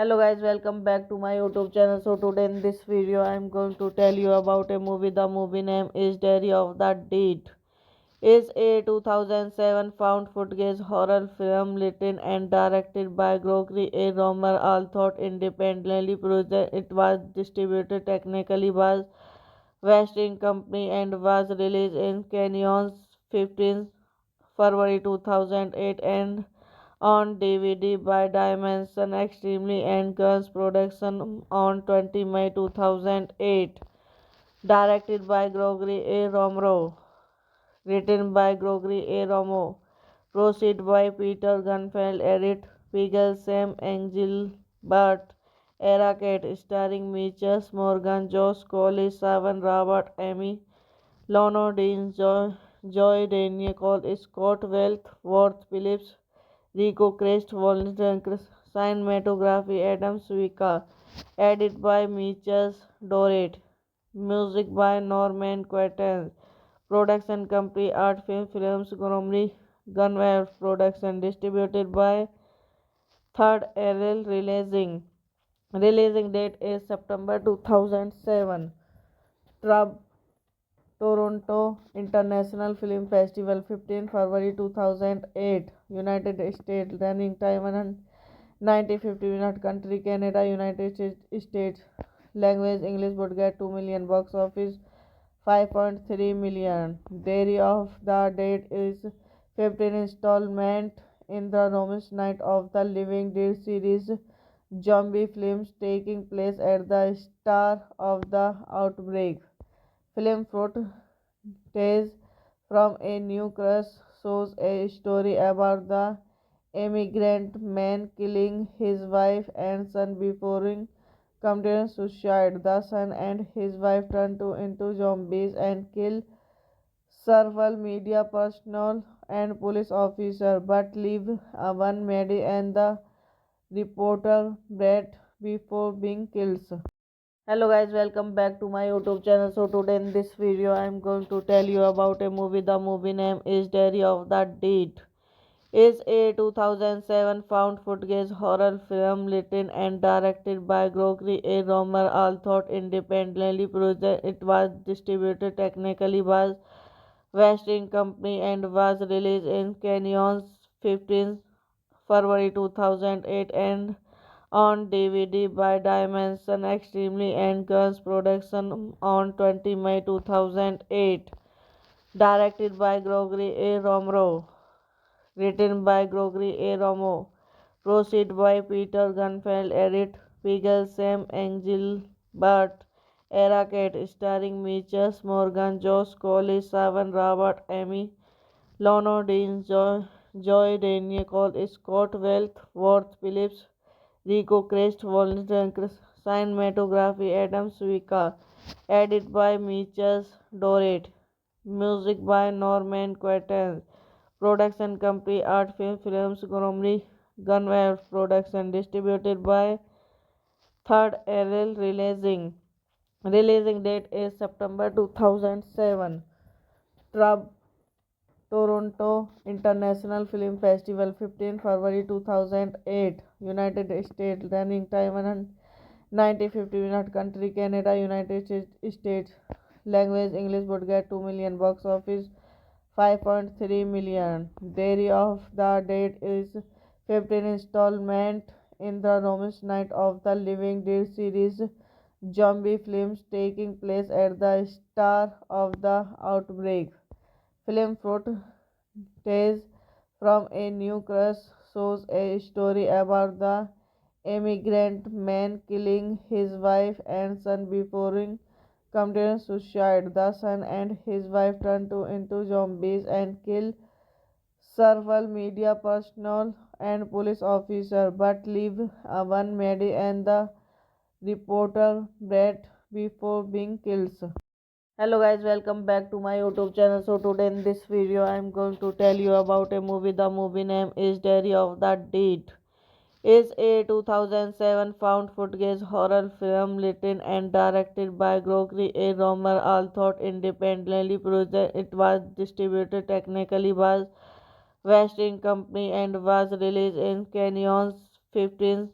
Hello guys, welcome back to my YouTube channel. So today in this video I am going to tell you about a movie. The movie name is Diary of the Dead. Is a 2007 found footage horror film written and directed by Gregory A. Romer, although independently produced. It was distributed technically by Western Company and was released in Canyons 15 February 2008 and on DVD by Dimension Extremely and Guns Production on 20 May 2008. Directed by Gregory A. Romero. Written by Gregory A. Romo. Proceed by Peter Gunfeld. Edit Pigel Sam Engelbert. Era Kate. Starring Mitchell Morgan, Josh Coley, Savan Robert, Amy Lono, Dean, Joy Daniel Cole, Scott Wealth, Worth Phillips, Rico Crest, Volunteer Cinematography, Adam Swika. Edit by Mitchell Dorrit. Music by Norman Quatermain. Production company Art Film Films, Gormley Gunware Production. Distributed by Third Arrow Releasing. Releasing date is September 2007. Trab Toronto International Film Festival 15 February 2008. United States. Running time 190 minutes. Country Canada, United States. Language English. Would get 2 million. Box office 5.3 million. Diary of the Dead is 15th installment in the Romish Night of the Living Dead series zombie films taking place at the start of the outbreak. Film footage from a new crush shows a story about the immigrant man killing his wife and son before committing suicide. The son and his wife turn into zombies and kill several media personnel and police officers, but leave one Maddie and the reporter Brett before being killed. Hello guys, welcome back to my YouTube channel. So today in this video I am going to tell you about a movie. The movie name is Diary of the Dead. Is a 2007 found footage horror film written and directed by Gregory A. Romer, although independently produced. It was distributed technically by Western Company and was released in Canyons 15 February 2008 and on DVD by Dimension Extremely and Guns Production on 20 May 2008. Directed by Gregory A. Romero. Written by Gregory A. Romo. Proceed by Peter Gunfeld. Edit Pigel Sam Engelbert. Era Kate. Starring Mitchell Morgan, Josh Coley, Savan Robert, Amy Lono, Dean, Joy Daniel Cole, Scott Wealth, Worth Phillips, Rico Crest, Volunteer Cinematography, Adam Swika. Edit by Mitchell Dorrit. Music by Norman Quatermain. Production company Art Film Films Gormley Gunware Production distributed by Third Ariel Releasing date is September 2007. Trub Toronto International Film Festival 15 February 2008. United States running time 190 minute country Canada United States language English would get 2 million box office 5.3 million. Theory of the date is 15 installment in the Romish Night of the Living Dead series zombie films taking place at the start of the outbreak. Film footage from a new crush shows a story about the immigrant man killing his wife and son before committing suicide. The son and his wife turn into zombies and kill several media personnel and police officers, but leave one Maddie and the reporter Brett before being killed. Hello guys, welcome back to my YouTube channel. So today in this video I am going to tell you about a movie. The movie name is Diary of the Dead. Is a 2007 found footage horror film written and directed by Gregory A. Romer, although independently produced. It was distributed technically by Western Company and was released in Canyons 15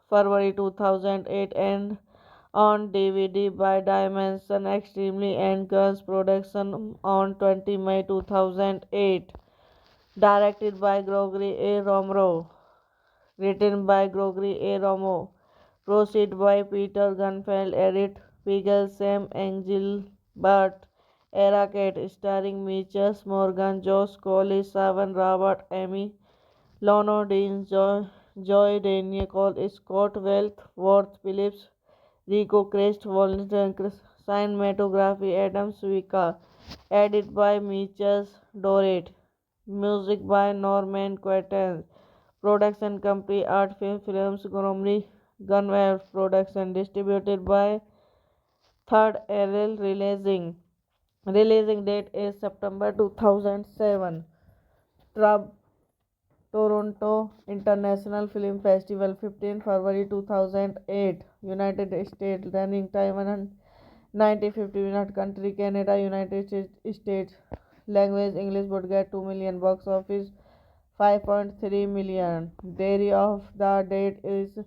February 2008 and on DVD by Dimension Extremely and Guns Production on 20 May 2008. Directed by Gregory A. Romero. Written by Gregory A. Romo. Proceed by Peter Gunfeld. Edit Pigel Sam Engelbert. Era Cat starring Mitchell Morgan, Josh Coley, Savan Robert, Amy Lono, Dean, Joy Daniel Cole, Scott Wealth, Worth Phillips, Rico Crest, Volunteer Cinematography, Adam Suika. Edit by Mitchell Dorrit. Music by Norman Quatermain. Production company Art Film Films Gormley Gunware Production distributed by Third Ariel Releasing date is September 2007. Trub Toronto International Film Festival 15 February 2008. United States running time 190 minute country Canada United States language English would get 2 million box office 5.3 million. Theory of the date is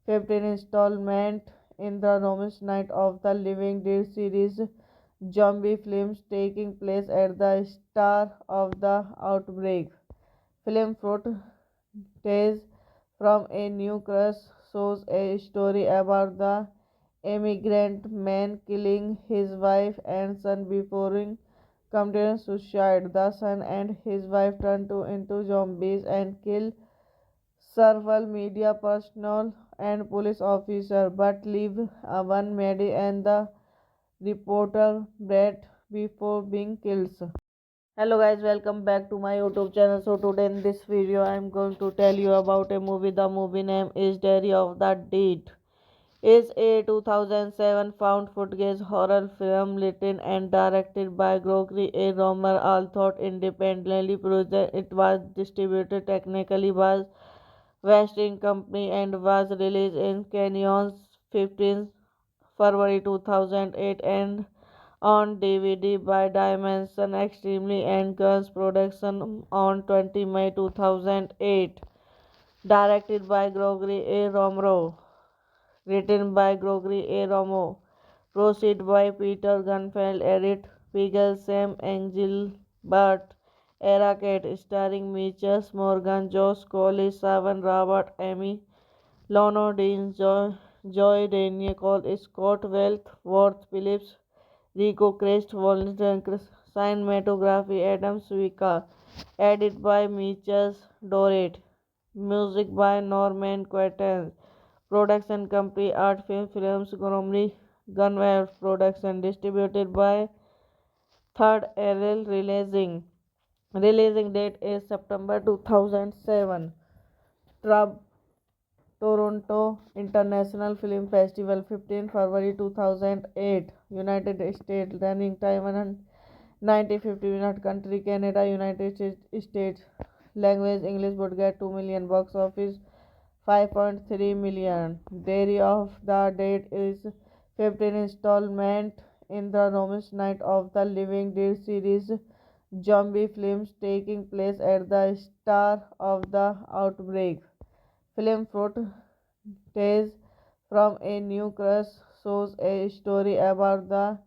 15 installment in the Romish Night of the Living Dead series zombie films taking place at the start of the outbreak. Film footage from a new crush shows a story about the immigrant man killing his wife and son before committing suicide. The son and his wife turn into zombies and kill several media personnel and police officers, but leave one Maddie and the reporter Brett before being killed. Hello guys, welcome back to my YouTube channel. So today in this video I am going to tell you about a movie. The movie name is Diary of the Dead. Is a 2007 found footage horror film written and directed by Gregory A. Romer, although independently produced. It was distributed technically by Western Company and was released in Canyons 15 February 2008 and on DVD by Dimension Extremely and Guns Production on 20 May 2008. Directed by Gregory A. Romero. Written by Gregory A. Romo. Proceed by Peter Gunfeld. Edit Pigel Sam Engelbert. Era Cat starring Mitchell Morgan, Josh Coley, Savan Robert, Amy Lono, Dean, Joy Daniel Cole, Scott Wealth, Worth Phillips, Rico Crest, Volunteer Cinematography, Adam Suika. Edit by Mitchell Dorrit. Music by Norman Quatermain. Production company Art Film Films Gormley Gunware Production distributed by Third Ariel Releasing date is September 2007. Trub Toronto International Film Festival 15 February 2008. United States running time 9050 United Country Canada United States. Language English would get 2 million. Box office 5.3 million. Dairy of the Dead is 15th installment in the Romish Night of the Living Dead series zombie films taking place at the start of the outbreak. Film footage from a new crush shows a story about the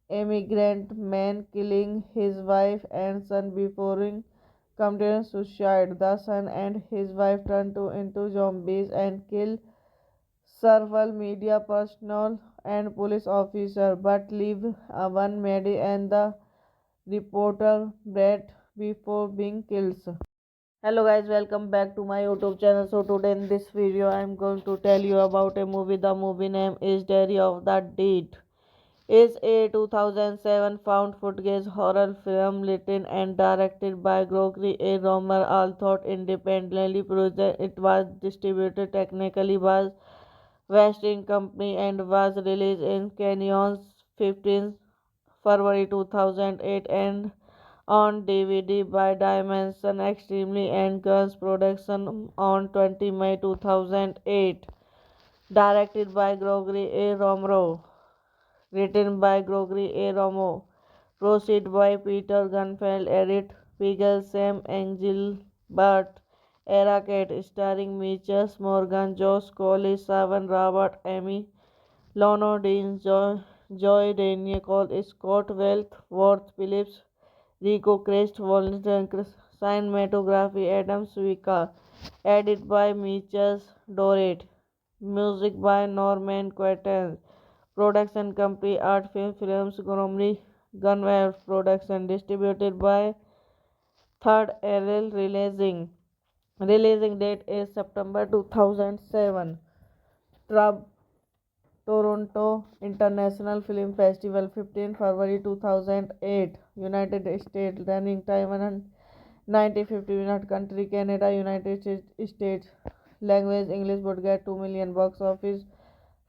immigrant man killing his wife and son before committing suicide. The son and his wife turn into zombies and kill several media personnel and police officers, but leave one Maddie and the reporter Brett before being killed. Hello guys, welcome back to my YouTube channel. So today in this video I am going to tell you about a movie. The movie name is Diary of the Dead. Is a 2007 found footage horror film written and directed by Gregory A. Romer, although independently produced. It was distributed technically by Westing Company and was released in Canyons 15 February 2008 and on DVD by Dimension Extremely and Guns Production on 20 May 2008. Directed by Gregory A. Romero. Written by Gregory A. Romo. Proceed by Peter Gunfeld. Edit Pigel Sam Engelbert. Era Cat starring Mitchell Morgan, Josh Colley, Savan Robert, Amy Lono Dean, Joy Daniel Cole, Scott Wealth, Worth Phillips, Rico Crest, Volunteer Cinematography, Adam Suika. Edit by Mitchell Dorrit. Music by Norman Quatermain. Production company Art Film Films Gormley Gunware Production. Distributed by Third LL Releasing. Releasing date is September 2007. Trub Toronto International Film Festival 15 February 2008. United States. Running time 9050. United Country Canada United States. Language English would get 2 million. Box office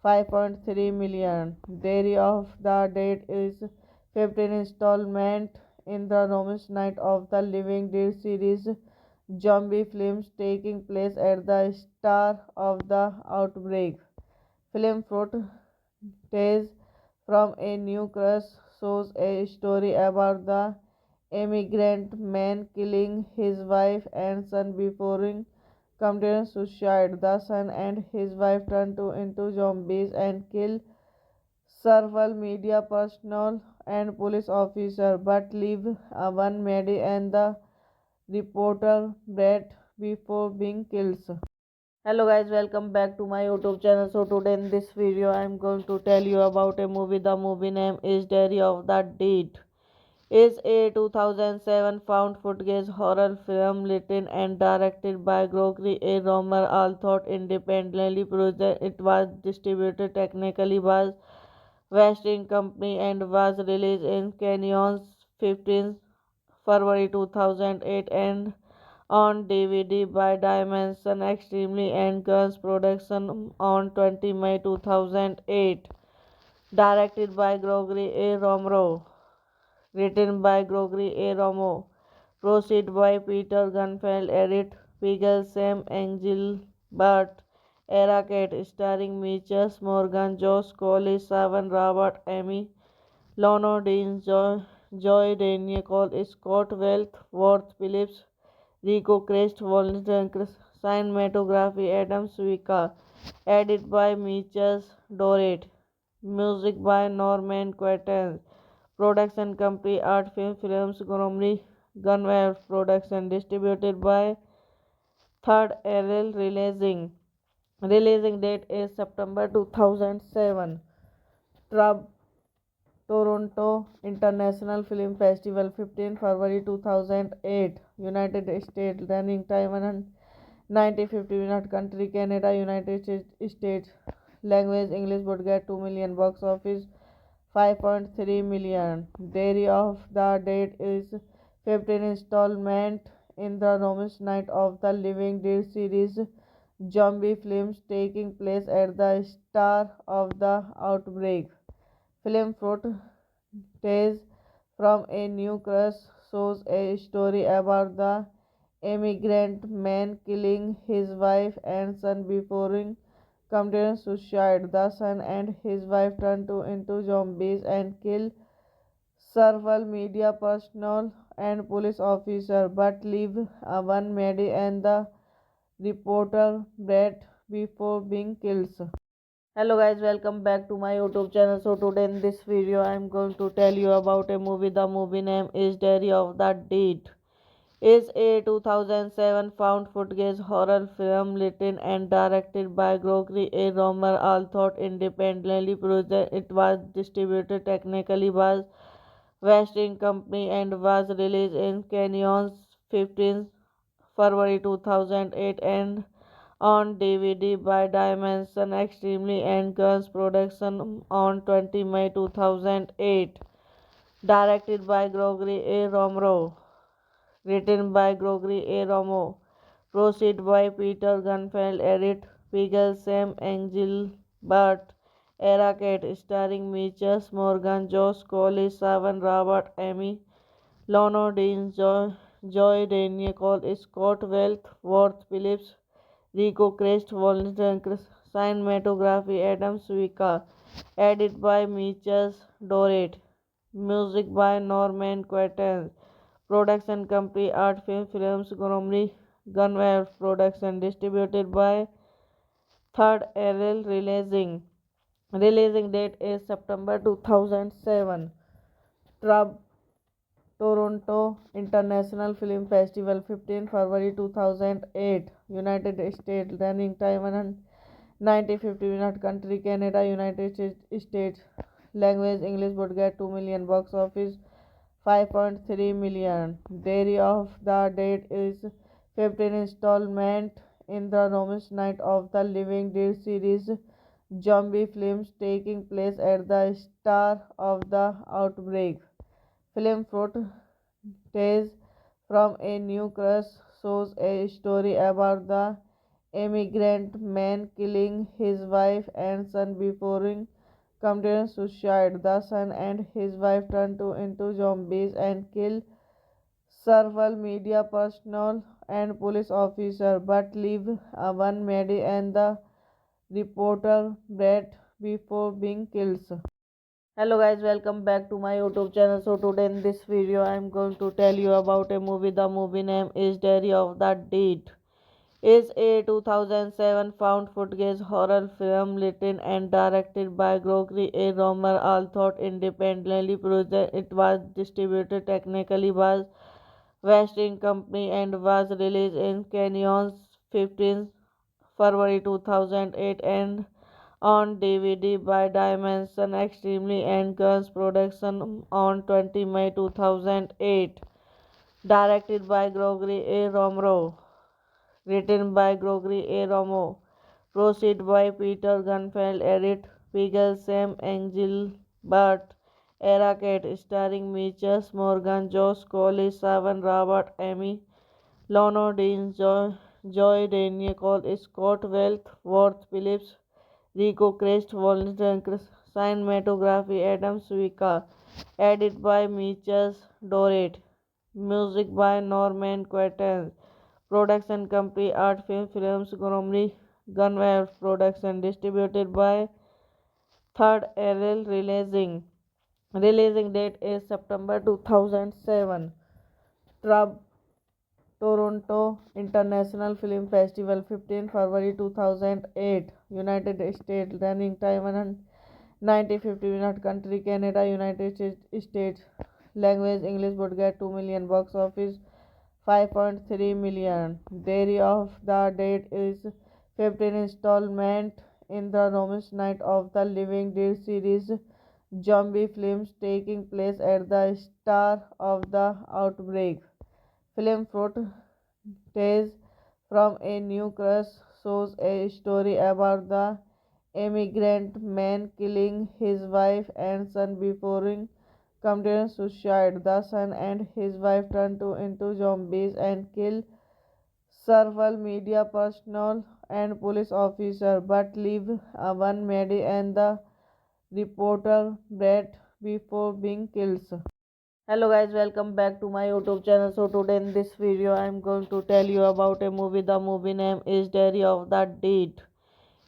5.3 million. Diary of the Dead is 15th installment in the Romish Night of the Living Dead series zombie films taking place at the start of the outbreak. Film footage from a new crush shows a story about the immigrant man killing his wife and son before committing suicide. The son and his wife turn into zombies and kill several media personnel and police officers, but leave one Maddie and the reporter Brett before being killed. Hello guys, welcome back to my YouTube channel. So today in this video I am going to tell you about a movie. The movie name is Diary of the Dead. Is a 2007 found footage horror film written and directed by Gregory A. Romer, although independently produced. It was distributed technically by Westing Company and was released in Canyons 15 February 2008 and on DVD by Dimension Extremely and Guns Production on 20 May 2008. Directed by Gregory A. Romero. Written by Gregory A. Romo. Proceed by Peter Gunfeld. Edit Pigel Sam Engelbert. Era Cat starring Mitchell Morgan, Josh Colley, Savan Robert, Amy Lono Dean, Joy Daniel Cole, Scott Wealth, Worth Phillips, Rico Crest, Volunteer Cinematography, Adam Suika. Edit by Mitchell Dorrit. Music by Norman Quatermain. Production company Art Film Films Gormley Gunware Production. Distributed by Third LL Releasing. Releasing date is September 2007. Trub Toronto International Film Festival 15 February 2008. United States. Running time 9050. United Country Canada United States. Language English would get 2 million. Box office 5.3 million. Diary of the Dead is 15th installment in the Romish Night of the Living Dead series zombie films taking place at the start of the outbreak. Film footage from a New Crush shows a story about the immigrant man killing his wife and son before committing suicide. The son and his wife turn into zombies and kill several media personnel and police officers, but leave one Maddie and the reporter Brett before being killed. Hello guys, welcome back to my YouTube channel. So today in this video I am going to tell you about a movie. The movie name is Diary of the Dead. Is a 2007 found footage horror film written and directed by Gregory A. Romer, although independently produced. It was distributed technically by West End Company and was released in Canyons 15 February 2008 and on DVD by Dimension Extremely and Guns Production on 20 May 2008. Directed by Gregory A. Romero. Written by Gregory A. Romero. Proceed by Peter Gunfeld. Edit Pigel Sam Engelbert. Era Kate. Starring Mitchell Morgan, Josh Colley, Savan Robert, Amy Lono Dean, Joy Daniel Cole, Scott Wealth, Worth Phillips, Rico Crest, Volunteer Cinematography, Adam Suika. Edit by Mitchell Dorrit. Music by Norman Quatermain. Production company Art Film Films, Gormley Gunware Production. Distributed by Third Arrow Releasing. Releasing date is September 2007. Toronto International Film Festival 15 February 2008. United States. Running time 190 minutes. Country Canada, United States. Language English. Budget 2 million. Box office 5.3 million. Diary of the Dead is 15th installment in the Romish Night of the Living Dead series zombie films taking place at the start of the outbreak. Film footage from a New Crush shows a story about the immigrant man killing his wife and son before committing suicide. The son and his wife turn into zombies and kill several media personnel and police officers, but leave one Maddie and the reporter Brett before being killed. Hello guys, welcome back to my YouTube channel. So today in this video I am going to tell you about a movie. The movie name is Diary of the Dead. Is a 2007 found footage horror film written and directed by Gregory A. Romer, although independently produced. It was distributed technically by West End Company and was released in Canyons 15 February 2008 and on DVD by Dimension Extremely and Guns Production on 20 May 2008. Directed by Gregory A. Romero. Written by Gregory A. Romero. Proceed by Peter Gunfeld. Edit Pigel Sam Engelbert. Era Kate. Starring Mitchell Morgan, Josh Colley, Savan Robert, Amy Lono Dean, Joy Daniel Cole, Scott Wealth, Worth Phillips, Rico Crest, Volunteer Cinematography, Adam Suika. Edit by Mitchell Dorrit. Music by Norman Quatermain. Production company Art Film Films, Gormley Gunware Production. Distributed by Third Arrow Releasing. Releasing date is September 2007. Toronto International Film Festival 15 February 2008. United States. Running time 190 minutes. Country Canada, United States. Language English. Budget 2 million. Box office 5.3 million. Diary of the Dead is 15th installment in the Romish Night of the Living Dead series zombie films taking place at the start of the outbreak. Film footage from a New Crush shows a story about the immigrant man killing his wife and son before committing suicide. The son and his wife turn into zombies and kill several media personnel and police officers, but leave one Maddie and the reporter Brett before being killed. Hello guys, welcome back to my YouTube channel. So today in this video I am going to tell you about a movie. The movie name is Diary of the Dead.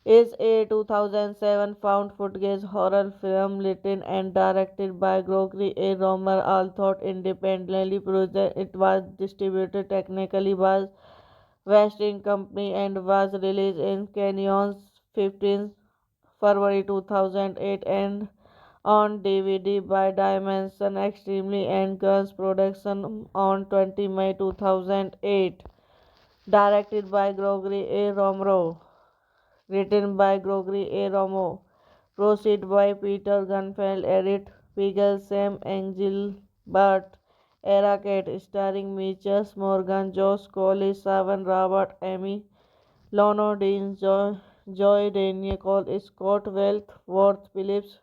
Is a 2007 found footage horror film written and directed by Gregory A. Romer, although independently produced. It was distributed technically by West End Company and was released in Canyons 15 February 2008 and on DVD by Dimension Extremely and Guns Production on 20 May 2008. Directed by Gregory A. Romero. Written by Gregory A. Romo. Proceed by Peter Gunfeld. Edit Pigel, Sam Engelbert. Era Kate. Starring Mitchell Morgan, Josh Coley, Savan Robert, Amy Lono, Dean, Joy Daniel Cole, Scott Wealth, Worth Phillips,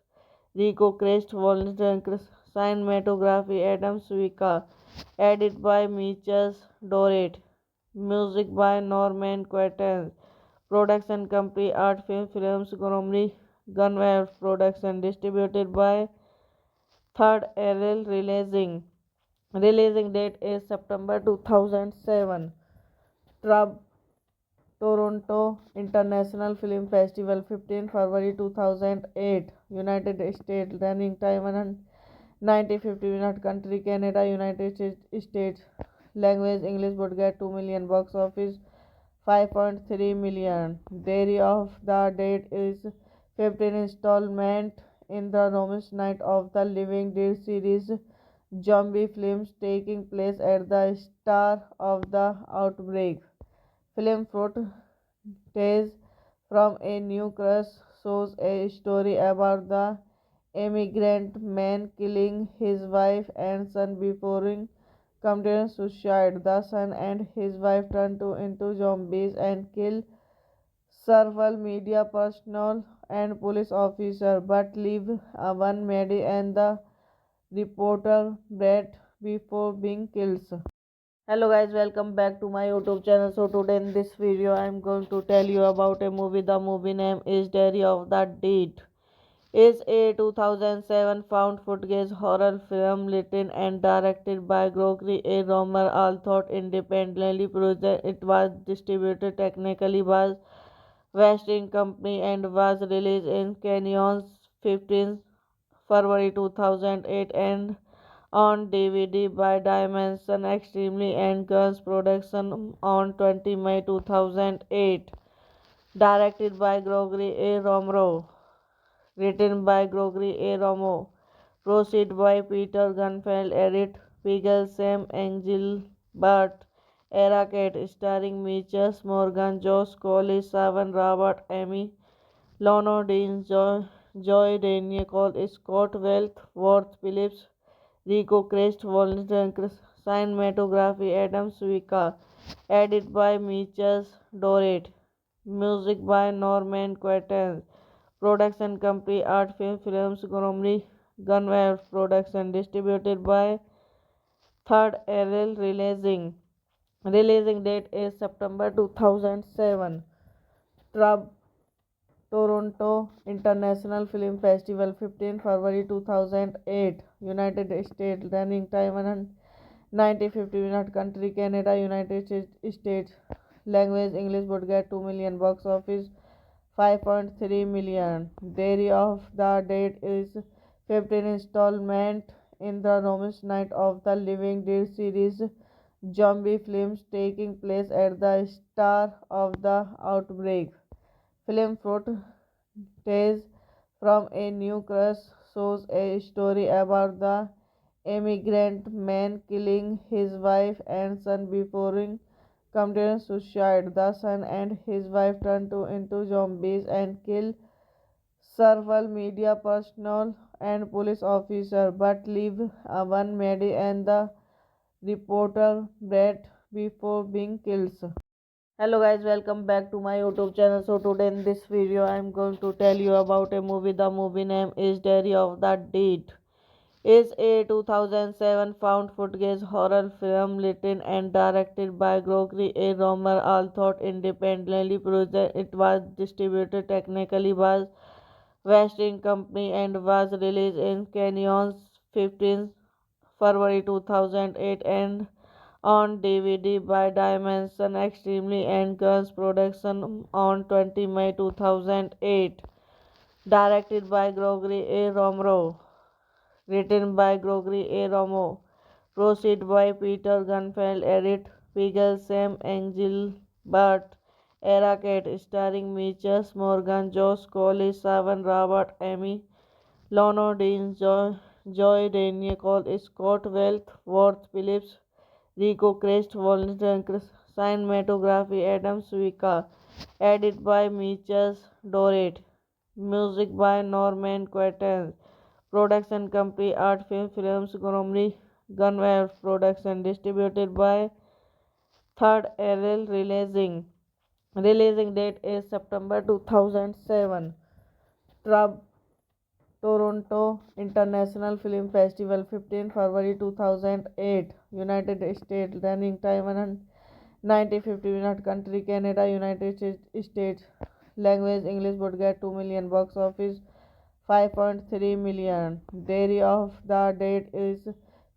Rico Crest, Volunteer Cinematography, Adam Swika. Edit by Mitchell Dorrit. Music by Norman Quatermain. Production company Art Film Films, Gormley Gunware Production. Distributed by Third LL Releasing. Releasing date is September 2007. Trub Toronto International Film Festival 15 February 2008. United States. Running time 190 minutes. Country Canada, United States. Language English. Budget 2 million. Box office 5.3 million. Diary of the Dead is 15th installment in the Romish Night of the Living Dead series zombie films taking place at the start of the outbreak. Film footage from a new crush shows a story about the immigrant man killing his wife and son before committing suicide. The son and his wife turn into zombies and kill several media personnel and police officers, but leave one Maddie and the reporter Brett before being killed. Hello guys, welcome back to my YouTube channel. So today in this video I am going to tell you about a movie. The movie name is Diary of the Dead. Is a 2007 found footage horror film written and directed by Gregory A. Romer, although independently produced. It was distributed technically by West End Company and was released in Canyons 15 February 2008 and on DVD by Dimension Extremely and Guns Production on 20 May 2008. Directed by Gregory A. Romero. Written by Gregory A. Romo. Proceed by Peter Gunfeld. Edit Pigel, Sam Engelbert. Era Kate. Starring Mitchell Morgan, Josh Coley, Savan Robert, Amy Lono, Dean, Joy Daniel Cole, Scott Wealth, Worth Phillips, Rico Crest, Volunteer Cinematography, Adam Swika. Edit by Mitchell Dorrit. Music by Norman Quatermain. Production company Art Film Films, Gormley Gunware Production. Distributed by Third LL Releasing. Releasing date is September 2007. Trub Toronto International Film Festival 15 February 2008. United States. Running time 190 minutes. Country Canada, United States. Language English. Budget 2 million. Box office 5.3 million. Diary of the Dead is 15th installment in the Romish Night of the Living Dead series zombie films taking place at the start of the outbreak. Film footage from a new crush shows a story about the immigrant man killing his wife and son before committing suicide. The son and his wife turn into zombies and kill several media personnel and police officers, but leave one Maddie and the reporter Brett before being killed. Hello guys, welcome back to my YouTube channel. So today in this video I am going to tell you about a movie. The movie name is Diary of the Dead. Is a 2007 found footage horror film written and directed by Gregory A. Romer, although independently produced. It was distributed technically by West End Company and was released in Canyons 15 February 2008, and on DVD by Dimension Extremely and Guns Production on 20 May 2008. Directed by Gregory A. Romero. Written by Gregory A. Romo. Proceed by Peter Gunfeld, Edit Pigel, Sam Engelbert, Era Kate, starring Mitchell Morgan, Josh Coley, Savan Robert, Amy, Lono Dean, Joy Daniel Cole, Scott Wealth, Worth Phillips, Rico Crest, Volunteer Cinematography, Adam Swika, edit by Mitchell Dorrit, music by Norman Quatermain, production company Art Film Films, Gormley Gunware Production, distributed by Third Arrow Releasing. Releasing date is September 2007. Trab Toronto International Film Festival 15 February 2008. United States. Running time 190 minutes. Country Canada, United States. Language English. Budget 2 million. Box office 5.3 million. Day of the date is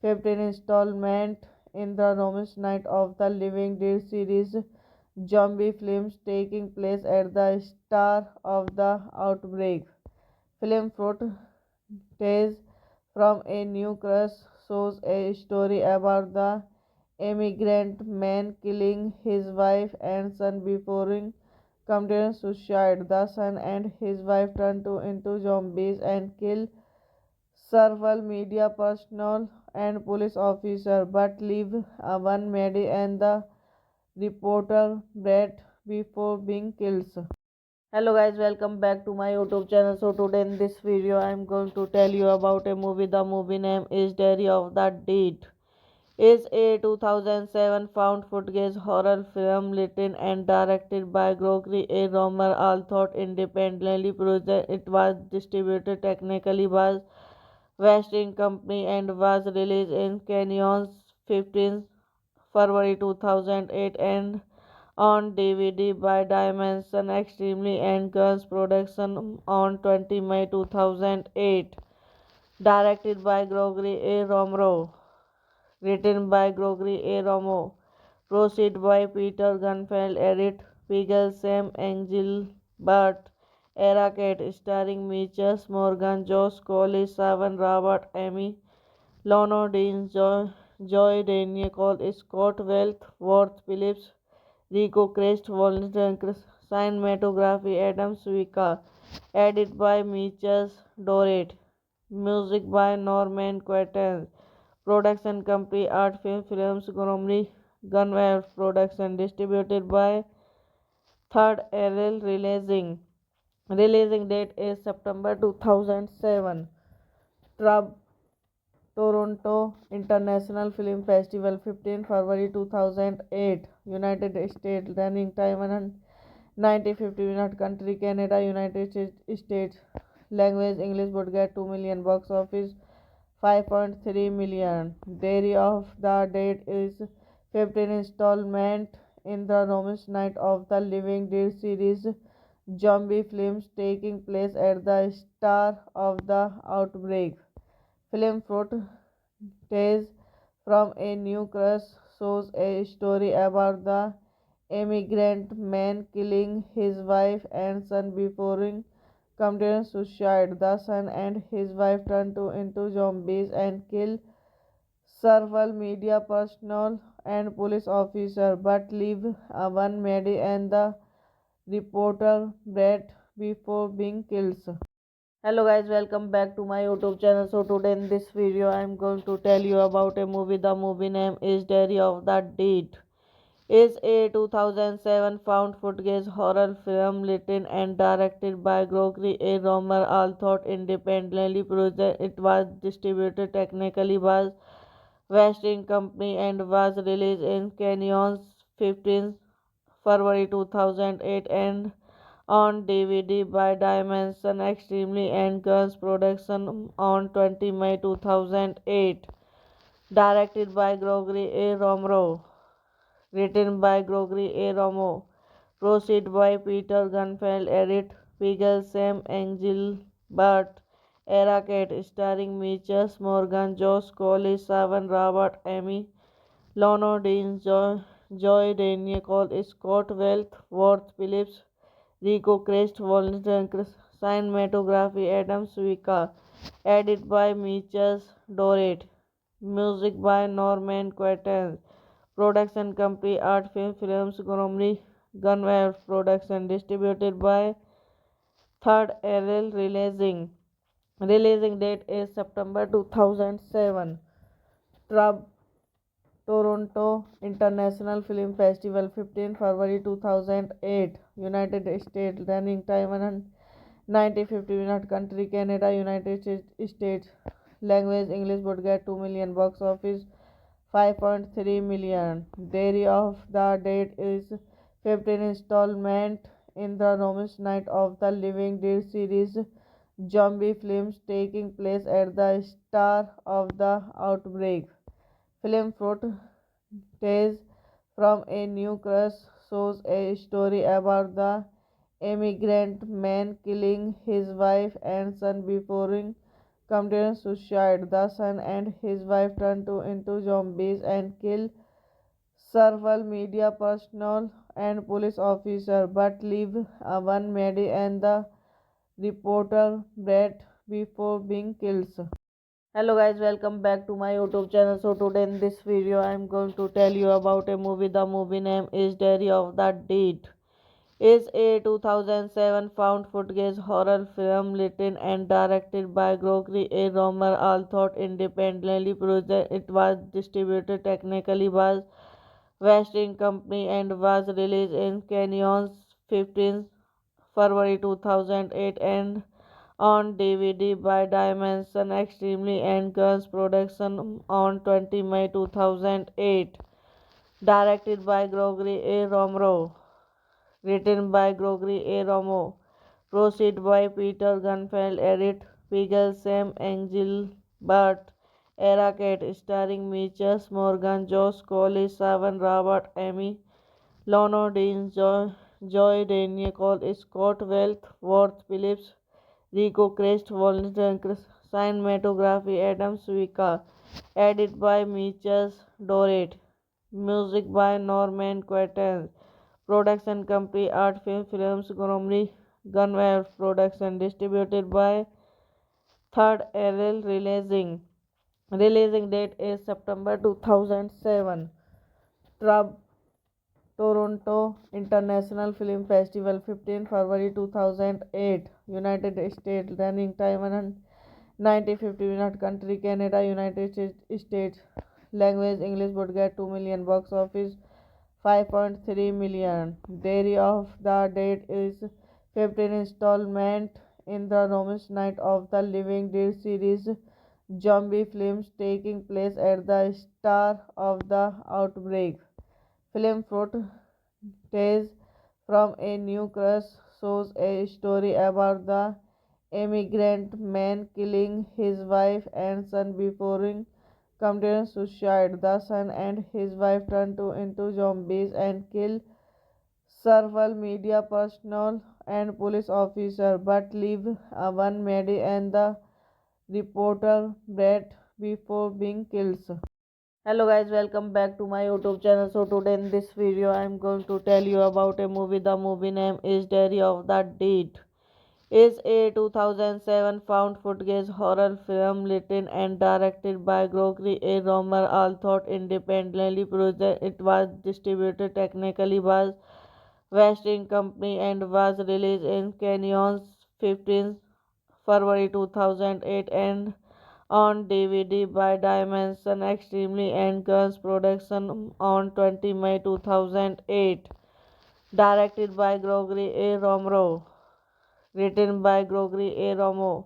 15 installment in the Romish Night of the Living Dead series zombie films taking place at the start of the outbreak. Film footage from a new crush shows a story about the immigrant man killing his wife and son before committing suicide. The son and his wife turn into zombies and kill several media personnel and police officers, but leave one Maddie and the reporter Brett before being killed. Hello guys, welcome back to my YouTube channel. So today in this video I am going to tell you about a movie. The movie name is Diary of the Dead. Is a 2007 found footage horror film written and directed by Gregory A. Romer, although independently produced. It was distributed technically by Western Company and was released in Canyons 15 February 2008 and on DVD by Dimension Extremely and Guns Production on 20 May 2008. Directed by Gregory A. Romero. Written by Gregory A. Romo. Proceed by Peter Gunfeld, Edit Pigel, Sam Engelbert, Era Kate, starring Mitchell Morgan, Josh Coley, Savan Robert, Amy, Lono Dean, Joy Daniel Cole, Scott Wealth, Worth Phillips, Rico Crest, Volunteer Cinematography, Adam Swika, edit by Mitchell Dorrit, music by Norman Quatermain, production company Art Film Films, Gormley Gunware Production, distributed by Third Arrow Releasing. Releasing date is September 2007. Toronto International Film Festival 15 February 2008. United States. Running time 190 minutes. Country Canada, United States. Language English. Budget 2 million. Box office 5.3 million. Day of the date is 15 installment in the Romish Night of the Living Dead series zombie films taking place at the start of the outbreak. Film footage from a new crush shows a story about the immigrant man killing his wife and son before committing suicide. The son and his wife turn into zombies and kill several media personnel and police officers, but leave one Maddie and the reporter Brett before being killed. Hello guys, welcome back to my YouTube channel. So today in this video I am going to tell you about a movie. The movie name is Diary of the Dead. Is a 2007 found footage horror film written and directed by Gregory A. Romer, although independently produced. It was distributed technically by Western Company and was released in Canyons 15 February 2008 and on DVD by Dimension Extremely and Guns Production on 20 May 2008. Directed by Gregory A. Romero. Written by Gregory A. Romo. Proceed by Peter Gunfeld, Edit Pigel, Sam Engelbert, Era Cat, starring Mitchell Morgan, Josh Cole, Savan Rawat, Amy Lono Dean, Joy Daniel Cole, Scott Wealth, Worth Phillips, Rico Crest, Volunteer Cinematography, Adam Swika, edit by Mitchell Dorrit, music by Norman Quatermain, production company Art Film Films, Gormley Gunware Production, distributed by Third Arrow Releasing. Releasing date is September 2007. Trab Toronto International Film Festival 15 February 2008. United States. Running time 190 minutes. Country Canada, United States. Language English. Would get 2 million. Box office 5.3 million. Dairy of the date is 15 installment in the Romish Night of the Living Dead series zombie films taking place at the start of the outbreak. Film footage from a new crush shows a story about the immigrant man killing his wife and son before committing suicide. The son and his wife turn into zombies and kill several media personnel and police officers, but leave one Maddie and the reporter Brett before being killed. Hello guys, welcome back to my YouTube channel. So today in this video I am going to tell you about a movie. The movie name is Diary of the Dead. Is a 2007 found footage horror film written and directed by Gregory A. Romer, although independently produced. It was distributed technically by Western Company and was released in Canyons 15 February 2008 and on DVD by Dimension Extremely and Guns Production on 20 May 2008. Directed by Gregory A. Romero. Written by Gregory A. Romo. Proceed by Peter Gunfeld. Edit Pigel Sam Engelbert. Era Cat, starring Mitchell Morgan, Josh Cole, Savan Rawat, Amy Lono Dean, Joy Daniel Cole, Scott Wealth, Worth Phillips, Rico Crest, Volunteer Cinematography, Adam Swika, edit by Mitchell Dorrit, music by Norman Quatermain, production company Art Film Films, Gormley Gunware Production, distributed by Third Arrow Releasing. Releasing date is September 2007. Toronto International Film Festival 15 February 2008. United States. Running time 190 minutes. Country Canada, United States. Language English. Would get 2 million. Box office 5.3 million. Dairy of the date is 15 installment in the Romish Night of the Living Dead series zombie films taking place at the start of the outbreak. Film footage from a new crush shows a story about the immigrant man killing his wife and son before committing suicide. The son and his wife turn into zombies and kill several media personnel and police officers, but leave one Maddie and the reporter Brett before being killed. Hello guys, welcome back to my YouTube channel. So today in this video I am going to tell you about a movie. The movie name is Diary of the Dead. Is a 2007 found footage horror film written and directed by Gregory A. Romer, although independently produced. It was distributed technically by Western Company and was released in Canyons 15 February 2008 and on DVD by Dimension Extremely and Guns Production on 20 May 2008. Directed by Gregory A. Romero. Written by Gregory A. Romo.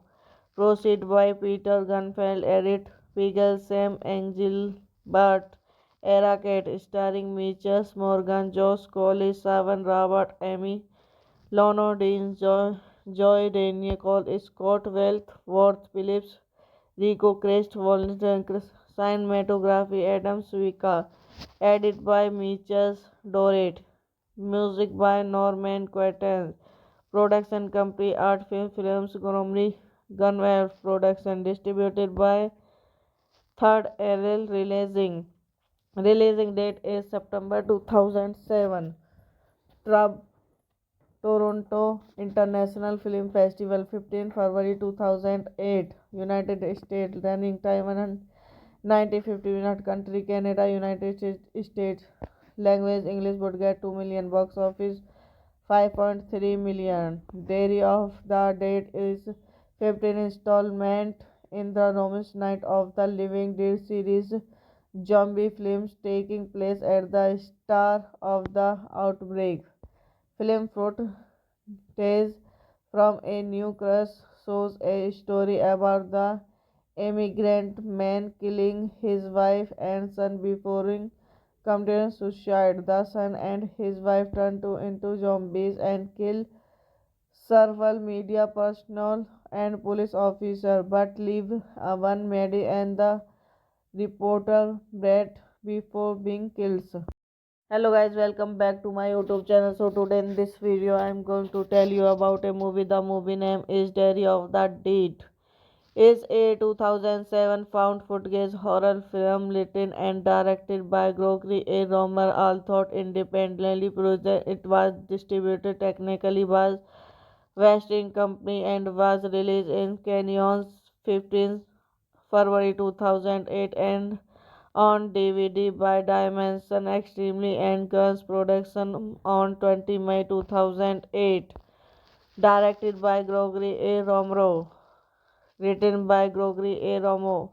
Proceed by Peter Gunfeld. Edit Pigel Sam Engelbert. Era Cat, starring Mitchell Morgan, Josh Cole, Savan Rawat, Amy Lono Dean, Joy Daniel Cole, Scott Wealth, Worth Phillips, Rico Crest, Volunteer Cinematography, Adam Swika, edit by Mitchell Dorrit, music by Norman Quatermain, production company Art Film Films, Gormley Gunware Production, distributed by Third Arrow Releasing date is September 2007. Trub Toronto International Film Festival, 15 February 2008. United States. Running time 190 minutes. Country Canada, United States. Language English. Would get 2 million. Box office 5.3 million. Dairy of the Dead is 15th installment in the Romish Night of the Living Dead series zombie films taking place at the start of the outbreak. Film footage from a new crush shows a story about the immigrant man killing his wife and son before committing suicide. The son and his wife turn into zombies and kill several media personnel and police officers, but leave one Maddie and the reporter Brett before being killed. Hello guys, welcome back to my YouTube channel. So today in this video I am going to tell you about a movie. The movie name is Diary of the Dead. Is a 2007 found footage horror film written and directed by Gregory A. Romer, although independently produced. It was distributed technically by Westing Company and was released in Canyons 15 February 2008 and on DVD by Dimension Extremely and Guns Production on 20 May 2008. Directed by Gregory A. Romero. Written by Gregory A. Romo.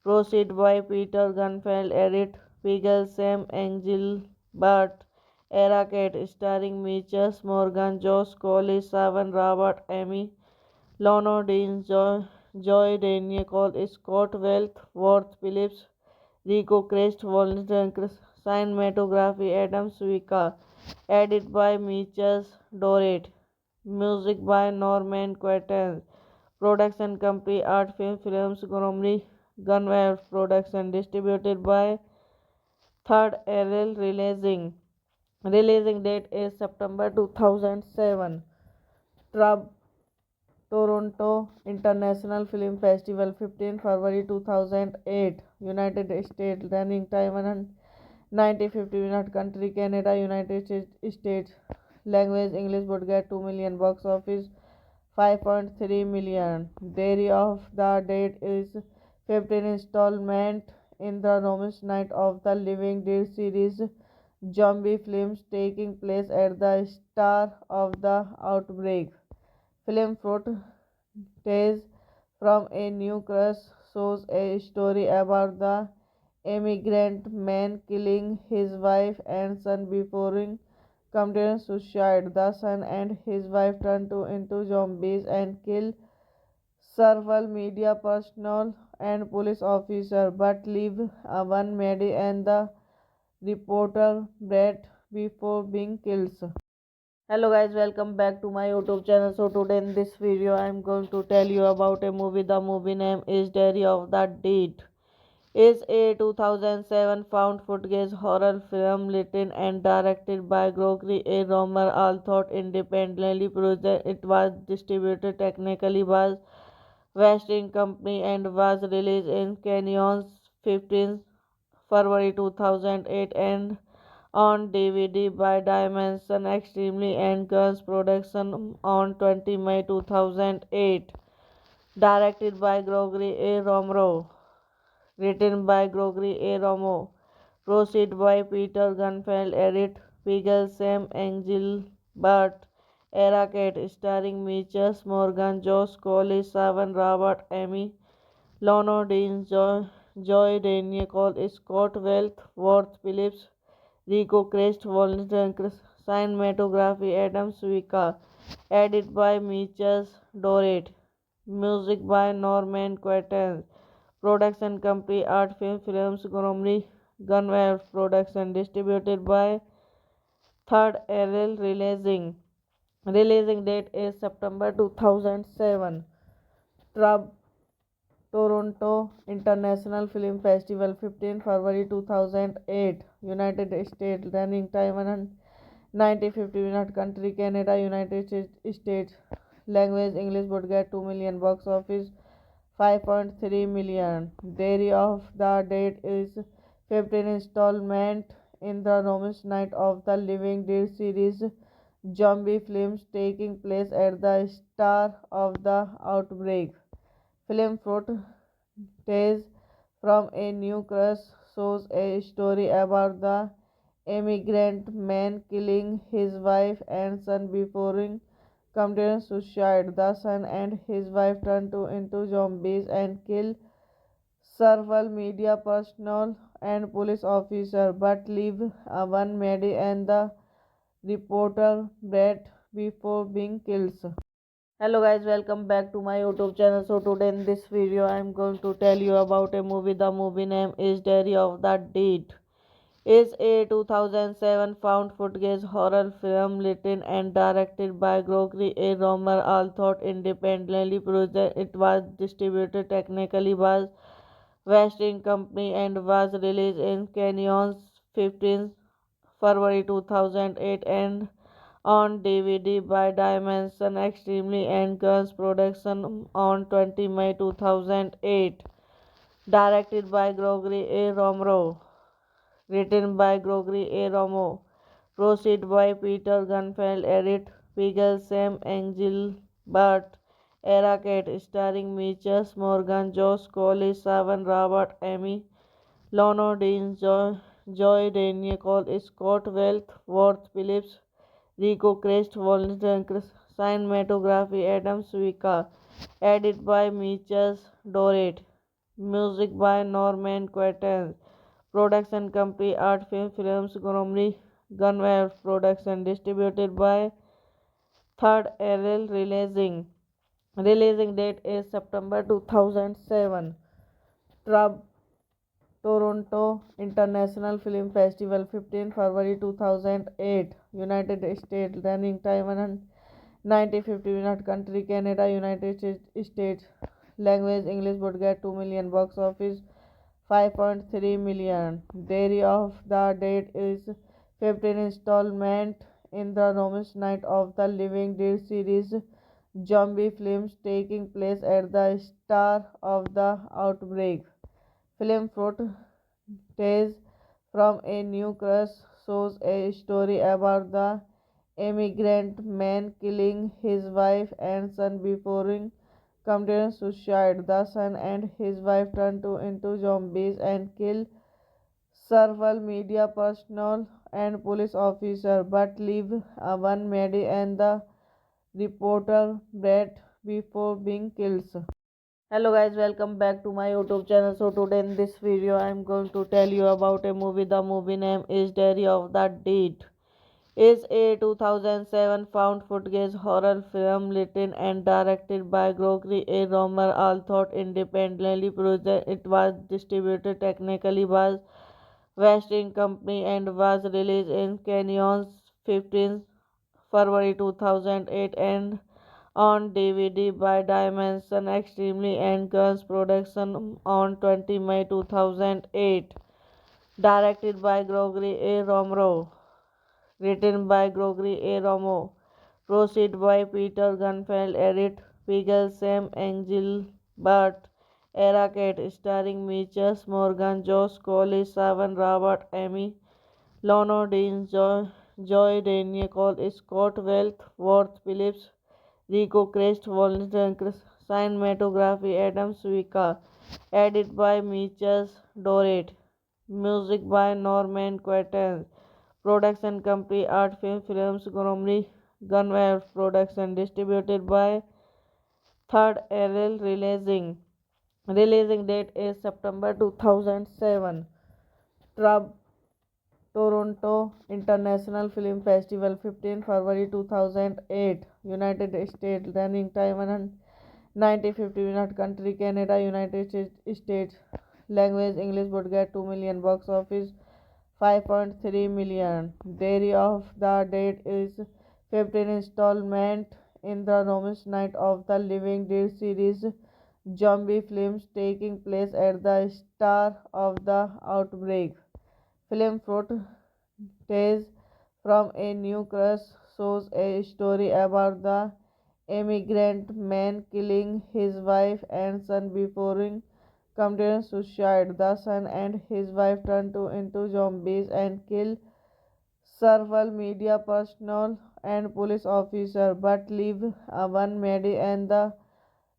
Proceed by Peter Gunfeld. Edit Pigel, Sam Engelbert. Era Kate. Starring Mitchell Morgan, Josh Colley, Savan Robert, Amy Lono, Dean, Joy Daniel Cole, Scott Wealth, Worth Phillips, Rico Crest, Volunteer, cinematography Adam Suika, edit by Mitchell Dorrit, music by Norman Quatermain, production company Art Film Films, Gormley Gunware Production, distributed by Third Arrow Releasing date is September 2007. Trub Toronto International Film Festival, 15 February 2008. United States. Running time 190 minutes. Country Canada, United States. Language English. Would get 2 million. Box office 5.3 million. Diary of the Dead is 15th installment in the Romish Night of the Living Dead series zombie films taking place at the start of the outbreak. Film footage from a new crush shows a story about the immigrant man killing his wife and son before committing suicide. The son and his wife turn into zombies and kill several media personnel and police officers, but leave one Maddie and the reporter Brett before being killed. Hello guys, welcome back to my YouTube channel. So today in this video I am going to tell you about a movie. The movie name is Diary of the Dead. Is a 2007 found footage horror film written and directed by Gregory A. Romer, although independently produced. It was distributed technically by Westing Company and was released in Canyons 15 February 2008 and on DVD by Dimension Extremely and Guns Production on 20 May 2008. Directed by Gregory A. Romero. Written by Gregory A. Romo. Proceed by Peter Gunfeld. Edit Pigel, Sam Engelbert. Era Kate. Starring Mitchell Morgan, Josh Colley, Savan Robert, Amy Lono, Dean, Joy Daniel Cole, Scott Wealth, Worth Phillips, Rico Crest, Volunteer, cinematography Adam Suika, edit by Mitchell Dorrit, music by Norman Quatermain, production company Art Film Films, Gormley Gunware Production, distributed by Third Arrow Releasing date is September 2007. Trub Toronto International Film Festival, 15 February 2008. United States. Running time 190 minutes. Country Canada, United States. language English would get 2 million, box office 5.3 million. Theory of the Dead is 15th installment in the Romish Night of the Living Dead series zombie films taking place at the start of the outbreak. Film footage from a new crush shows a story about the immigrant man killing his wife and son before committing suicide. The son and his wife turn into zombies and kill several media personnel and police officers, but leave one Maddie and the reporter Brett before being killed. Hello guys, welcome back to my YouTube channel. So today in this video I am going to tell you about a movie. The movie name is Diary of the Dead. Is a 2007 found footage horror film written and directed by Gregory A. Romer, although independently produced. It was distributed technically by Western Company and was released in Canyons 15 February 2008 and on DVD by Dimension Extremely and Guns Production on 20 May 2008. Directed by Gregory A. Romero. Written by Gregory A. Romo. Proceed by Peter Gunfeld. Edit Pigel Sam Engelbert. Era Kate. Starring Mitchell Morgan, Josh Colley, Savan Robert, Amy Lono, Dean, Joy Daniel Cole, Scott Wealth, Worth Phillips, Rico Crest, Volunteer Cinematography, Adam Swika. Edit by Mitchell Dorrit. Music by Norman Quatermain. Production company Art Film Films, Gormley Gunware Production. Distributed by Third Arrow Releasing. Releasing date is September 2007. Trub Toronto International Film Festival 15 February 2008. United States. Running time 90-50 minutes. Country Canada, United States. Language English would get 2 million, box office 5.3 million. Diary of the Dead is 15th installment in the Romish Night of the Living Dead series zombie films taking place at the start of the outbreak. Film footage from a new crush shows a story about the immigrant man killing his wife and son before committing suicide. The son and his wife turn into zombies and kill several media personnel and police officers, but leave one Maddie and the reporter Brett before being killed. Hello guys, welcome back to my YouTube channel. So today in this video I am going to tell you about a movie. The movie name is Diary of the Dead. Is a 2007 found footage horror film written and directed by Gregory A. Romer, although independently produced. It was distributed technically by Western Company and was released in Canyons 15 February 2008 and on DVD by Dimension Extremely and Guns Production on 20 May 2008. Directed by Gregory A. Romero. Written by Gregory A. Romo. Proceed by Peter Gunfeld. Edit Pigel Sam Engelbert. Era Kate. Starring Mitchell Morgan, Josh Colley, Savan Robert, Amy Lono, Dean, Joy Daniel Cole, Scott Wealth, Worth Phillips, Rico Crest, Volunteer Cinematography, Adam Swika. Edit by Mitchell Dorrit. Music by Norman Quatermain. Production company Art Film Films, Gormley Gunware Production. Distributed by Third Arrow Releasing. Releasing date is September 2007. Trub Toronto International Film Festival 15 February 2008. United States. Running time 90-50 minutes. Country Canada, United States. Language English would get 2 million, box office 5.3 million. Diary of the Dead is 15th installment in the Romish Night of the Living Dead series zombie films taking place at the start of the outbreak. Film footage from a new crush shows a story about the immigrant man killing his wife and son before committing suicide. The son and his wife turn into zombies and kill several media personnel and police officers, but leave one Maddie and the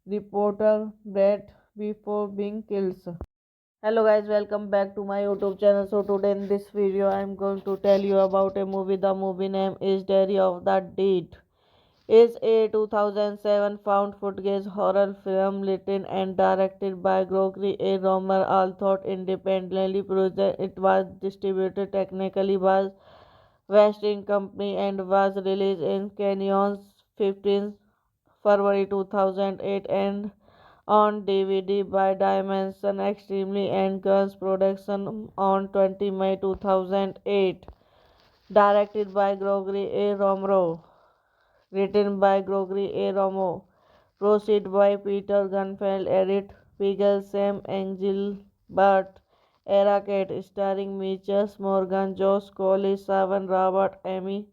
reporter Brett before being killed. Hello guys, welcome back to my YouTube channel. So today in this video I am going to tell you about a movie. The movie name is Diary of the Dead. Is a 2007 found footage horror film written and directed by Gregory A. Romer, although independently produced. It was distributed technically by Western Company and was released in Canyons 15 February 2008 and on DVD by Dimension Extremely and Guns Production on 20 May 2008. Directed by Gregory A. Romero. Written by Gregory A. Romo. Proceed by Peter Gunfeld. Edit Pigel, Sam Engelbert. Era Kate. Starring Mitchell Morgan, Josh Coley, Savan Robert, Amy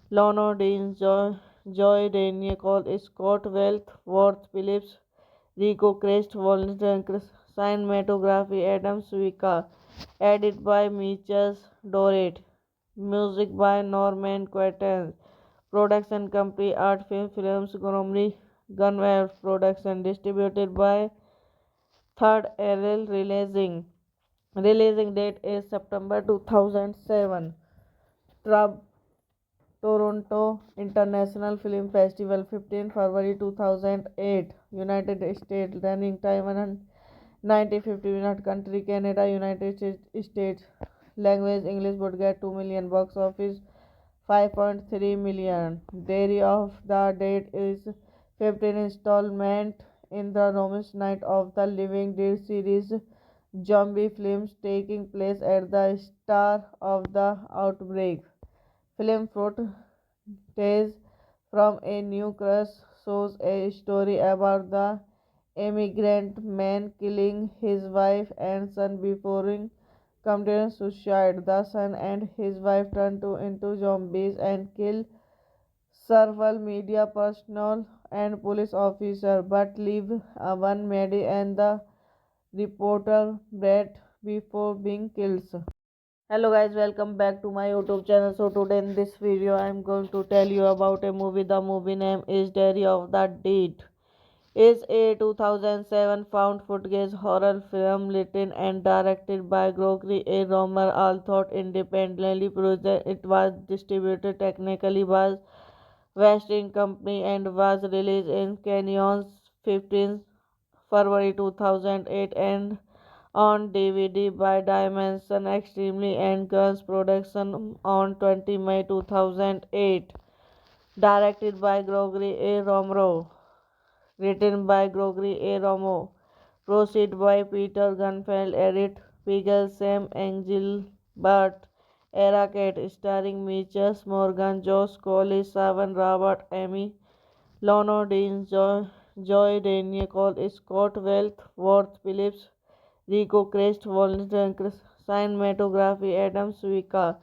Lono, Dean, Joy Daniel, Scott Wealth, Worth Phillips, Rico Crest, Volunteer Cinematography, Adam Swika. Edit by Mitchell Dorrit. Music by Norman Quatermain. Production company Art Film Films, Gormley Gunwale Production. Distributed by Third LL Releasing. Releasing date is September 2007. Toronto International Film Festival 15 February 2008. United States. Running time 190 minutes. Country Canada, United States. Language English. Budget 2 million. Box office 5.3 million. Diary of the Dead is 15th installment in the Romish Night of the Living Dead series zombie films taking place at the start of the outbreak. Film footage from a new crush shows a story about the immigrant man killing his wife and son before committing suicide. The son and his wife turn into zombies and kill several media personnel and police officers, but leave one Maddie and the reporter Brett before being killed. Hello guys, welcome back to my YouTube channel. So today in this video I am going to tell you about a movie. The movie name is Diary of the Dead. Is a 2007 found footage horror film written and directed by Gregory A. Romer, although independently produced. It was distributed technically by Western Company and was released in Canyons 15 February 2008 and on DVD by Dimension Extremely and Guns Production on 20 May 2008. Directed by Gregory A. Romero. Written by Gregory A. Romo. Proceed by Peter Gunfeld. Edit Pigel, Sam Engelbert. Era Kate. Starring Mitchell Morgan, Josh Coley, Savan Robert, Amy Lono, Dean, Joy Daniel, Scott Wealth, Worth Phillips, Rico Crest, Volunteer Cinematography, Adam Swika.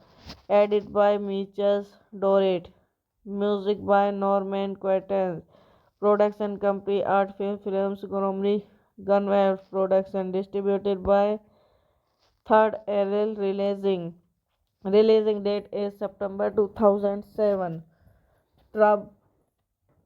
Edit by Mitchell Dorrit. Music by Norman Quatermain. Production company Art Film Films, Gormley Gunwale Production. Distributed by Third LL Releasing. Releasing date is September 2007.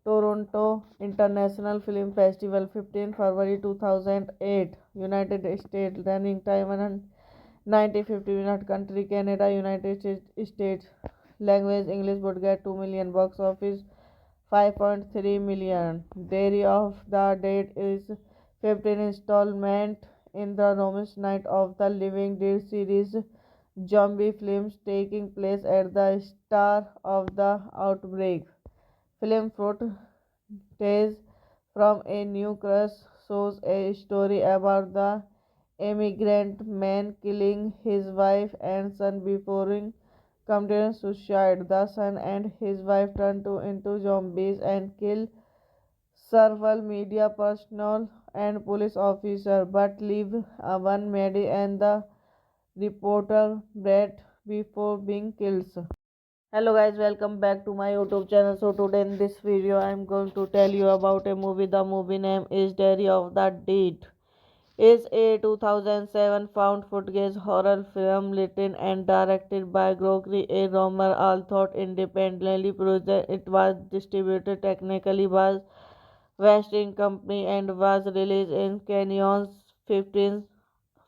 Toronto International Film Festival 15 February 2008. United States. Running time 190 minutes. Country Canada, United States. Language English. Budget 2 million. Box office 5.3 million. Diary of the Dead is 15th installment in the Romish Night of the Living Dead series zombie films taking place at the start of the outbreak. Film footage from a new crush shows a story about the immigrant man killing his wife and son before committing suicide. The son and his wife turn into zombies and kill several media personnel and police officers, but leave one Maddie and the reporter Brett before being killed. Hello guys, welcome back to my YouTube channel. So today in this video I am going to tell you about a movie. The movie name is Diary of the Dead. Is a 2007 found footage horror film written and directed by Gregory A. Romer, although independently produced. It was distributed technically by Western Company and was released in Canyons 15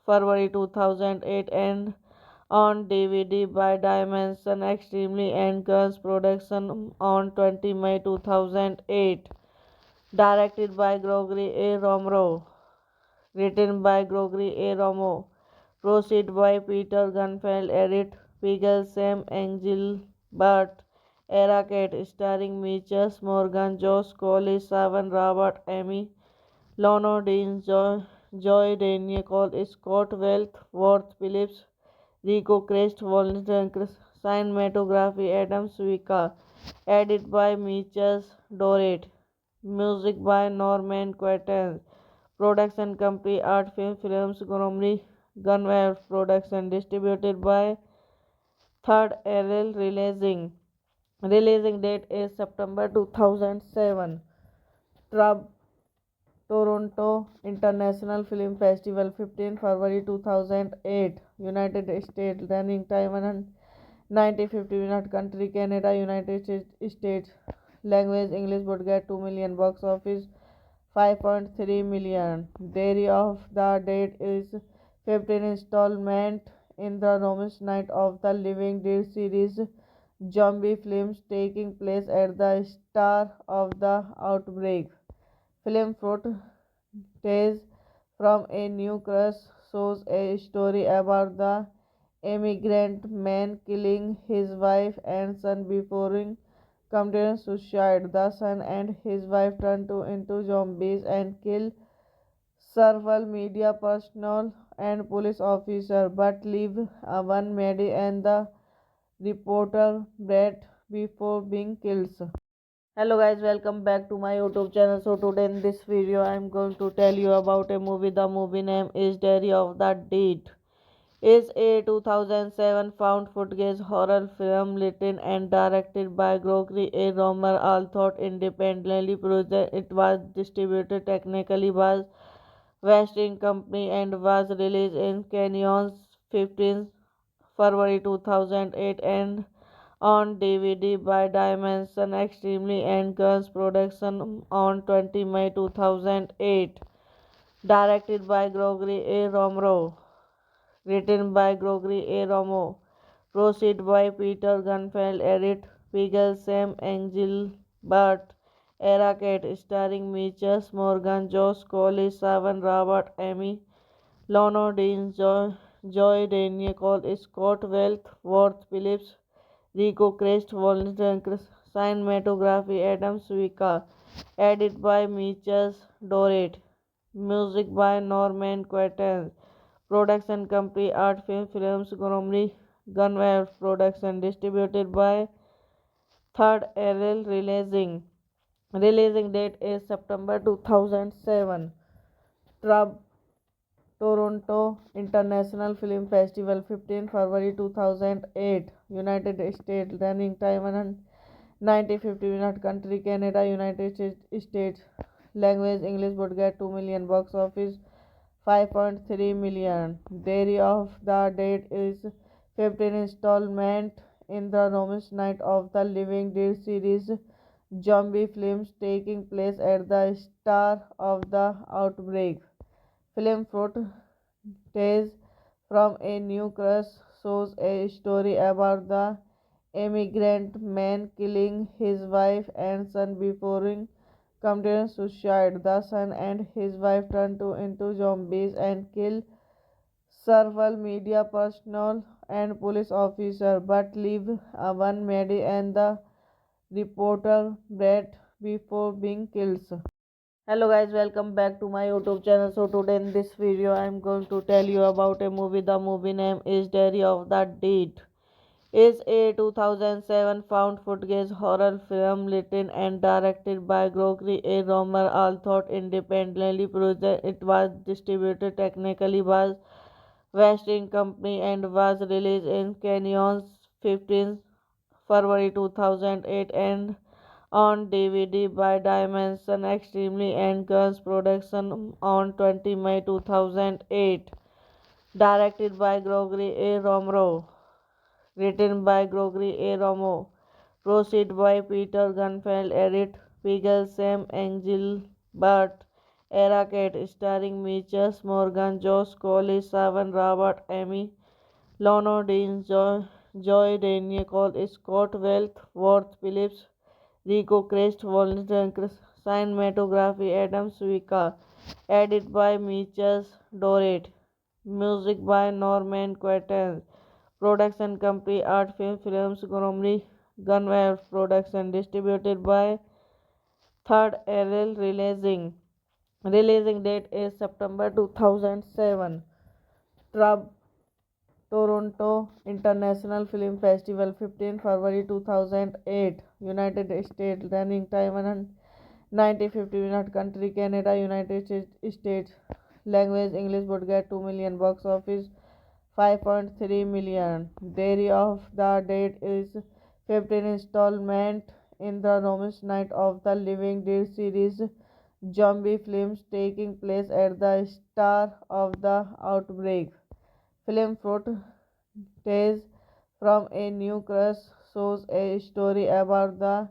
February 2008 and on DVD by Dimension Extremely and Guns Production on 20 May 2008. Directed by Gregory A. Romero. Written by Gregory A. Romo. Proceed by Peter Gunfeld. Edit Pigel Sam Engelbert. Era Cat starring Mitchell Morgan, Josh Coley, Savan Robert, Amy Lono, Dean, Joy Daniel Cole, Scott Wealth, Worth Phillips, Rico Crest, Volunteer Cinematography, Adam Swika. Edit by Mitchell Dorrit. Music by Norman Quatermain. Production company Art Film Films, Gormley Gunware Production. Distributed by Third Arrow Releasing. Releasing date is September 2007. Trab Toronto International Film Festival 15 February 2008. United States. Running time 190 minutes. Country Canada, United States. Language English. Budget 2 million. Box office 5.3 million. Diary of the Dead is 15th installment in the Romish Night of the Living Dead series zombie films taking place at the start of the outbreak. Film footage from a new crush shows a story about the immigrant man killing his wife and son before committing suicide. The son and his wife turn into zombies and kill several media personnel and police officers, but leave one Maddie and the reporter Brett before being killed. Hello guys, welcome back to my YouTube channel. So today in this video I am going to tell you about a movie. The movie name is Diary of the Dead. Is a 2007 found footage horror film written and directed by Gregory A. Romer, although independently produced. It was distributed technically by Western Company and was released in Canyons 15 February 2008 and on DVD by Dimension Extremely and Guns Production on 20 May 2008. Directed by Gregory A. Romero. Written by Gregory A. Romo. Proceed by Peter Gunfeld. Edit Pigel Sam Engelbert. Era Cat starring Mitchell Morgan, Josh Coley, Savan Robert, Amy Lono, Dean, Joy Daniel Cole, Scott Wealth, Worth Phillips, Rico Crest, Volunteer Cinematography, Adam Swika. Edit by Mitchell Dorrit. Music by Norman Quatermain. Production company Art Film Films, Gormley Gunware Production. Distributed by Third Arrow Releasing. Releasing date is September 2007. Trab Toronto International Film Festival 15 February 2008. United States. Running time 190 minutes. Country Canada, United States. Language English. Budget 2 million. Box office 5.3 million. Diary of the Dead is 15th installment in the Romish Night of the Living Dead series zombie films taking place at the start of the outbreak. Film footage from a new crush shows a story about the immigrant man killing his wife and son before committing suicide. The son and his wife turn into zombies and kill several media personnel and police officers, but leave one Maddie and the reporter Brett before being killed. Hello guys, welcome back to my YouTube channel. So today in this video I am going to tell you about a movie. The movie name is Diary of the Dead. Is a 2007 found footage horror film written and directed by Gregory A. Romer, although independently produced. It was distributed technically by Western Company and was released in Canyons 15 February 2008, and on DVD by Dimension Extremely and Guns Production on 20 May 2008. Directed by Gregory A. Romero. Written by Gregory A. Romo. Proceed by Peter Gunfeld, Edit Pigel, Sam Engelbert, Era Kate, starring Mitchell Morgan, Josh Coley, Savan Robert, Amy, Lono Dean, Joy Daniel Cole, Scott Wealth, Worth Phillips, Rico Crest, Volunteer Cinematography, Adam Swika, edit by Mitchell Dorrit, music by Norman Quatermain, production company Art Film Films, Gormley Gunware Production, distributed by Third LL Releasing. Releasing date is September 2007. Trub Toronto International Film Festival 15 February 2008. United States. Running time 190 minutes. Country Canada, United States. Language English. Would get 2 million. Box office 5.3 million. Dairy of the Dead is 15th installment in the Romish Night of the Living Dead series zombie films taking place at the start of the outbreak. Film footage from a new crush shows a story about the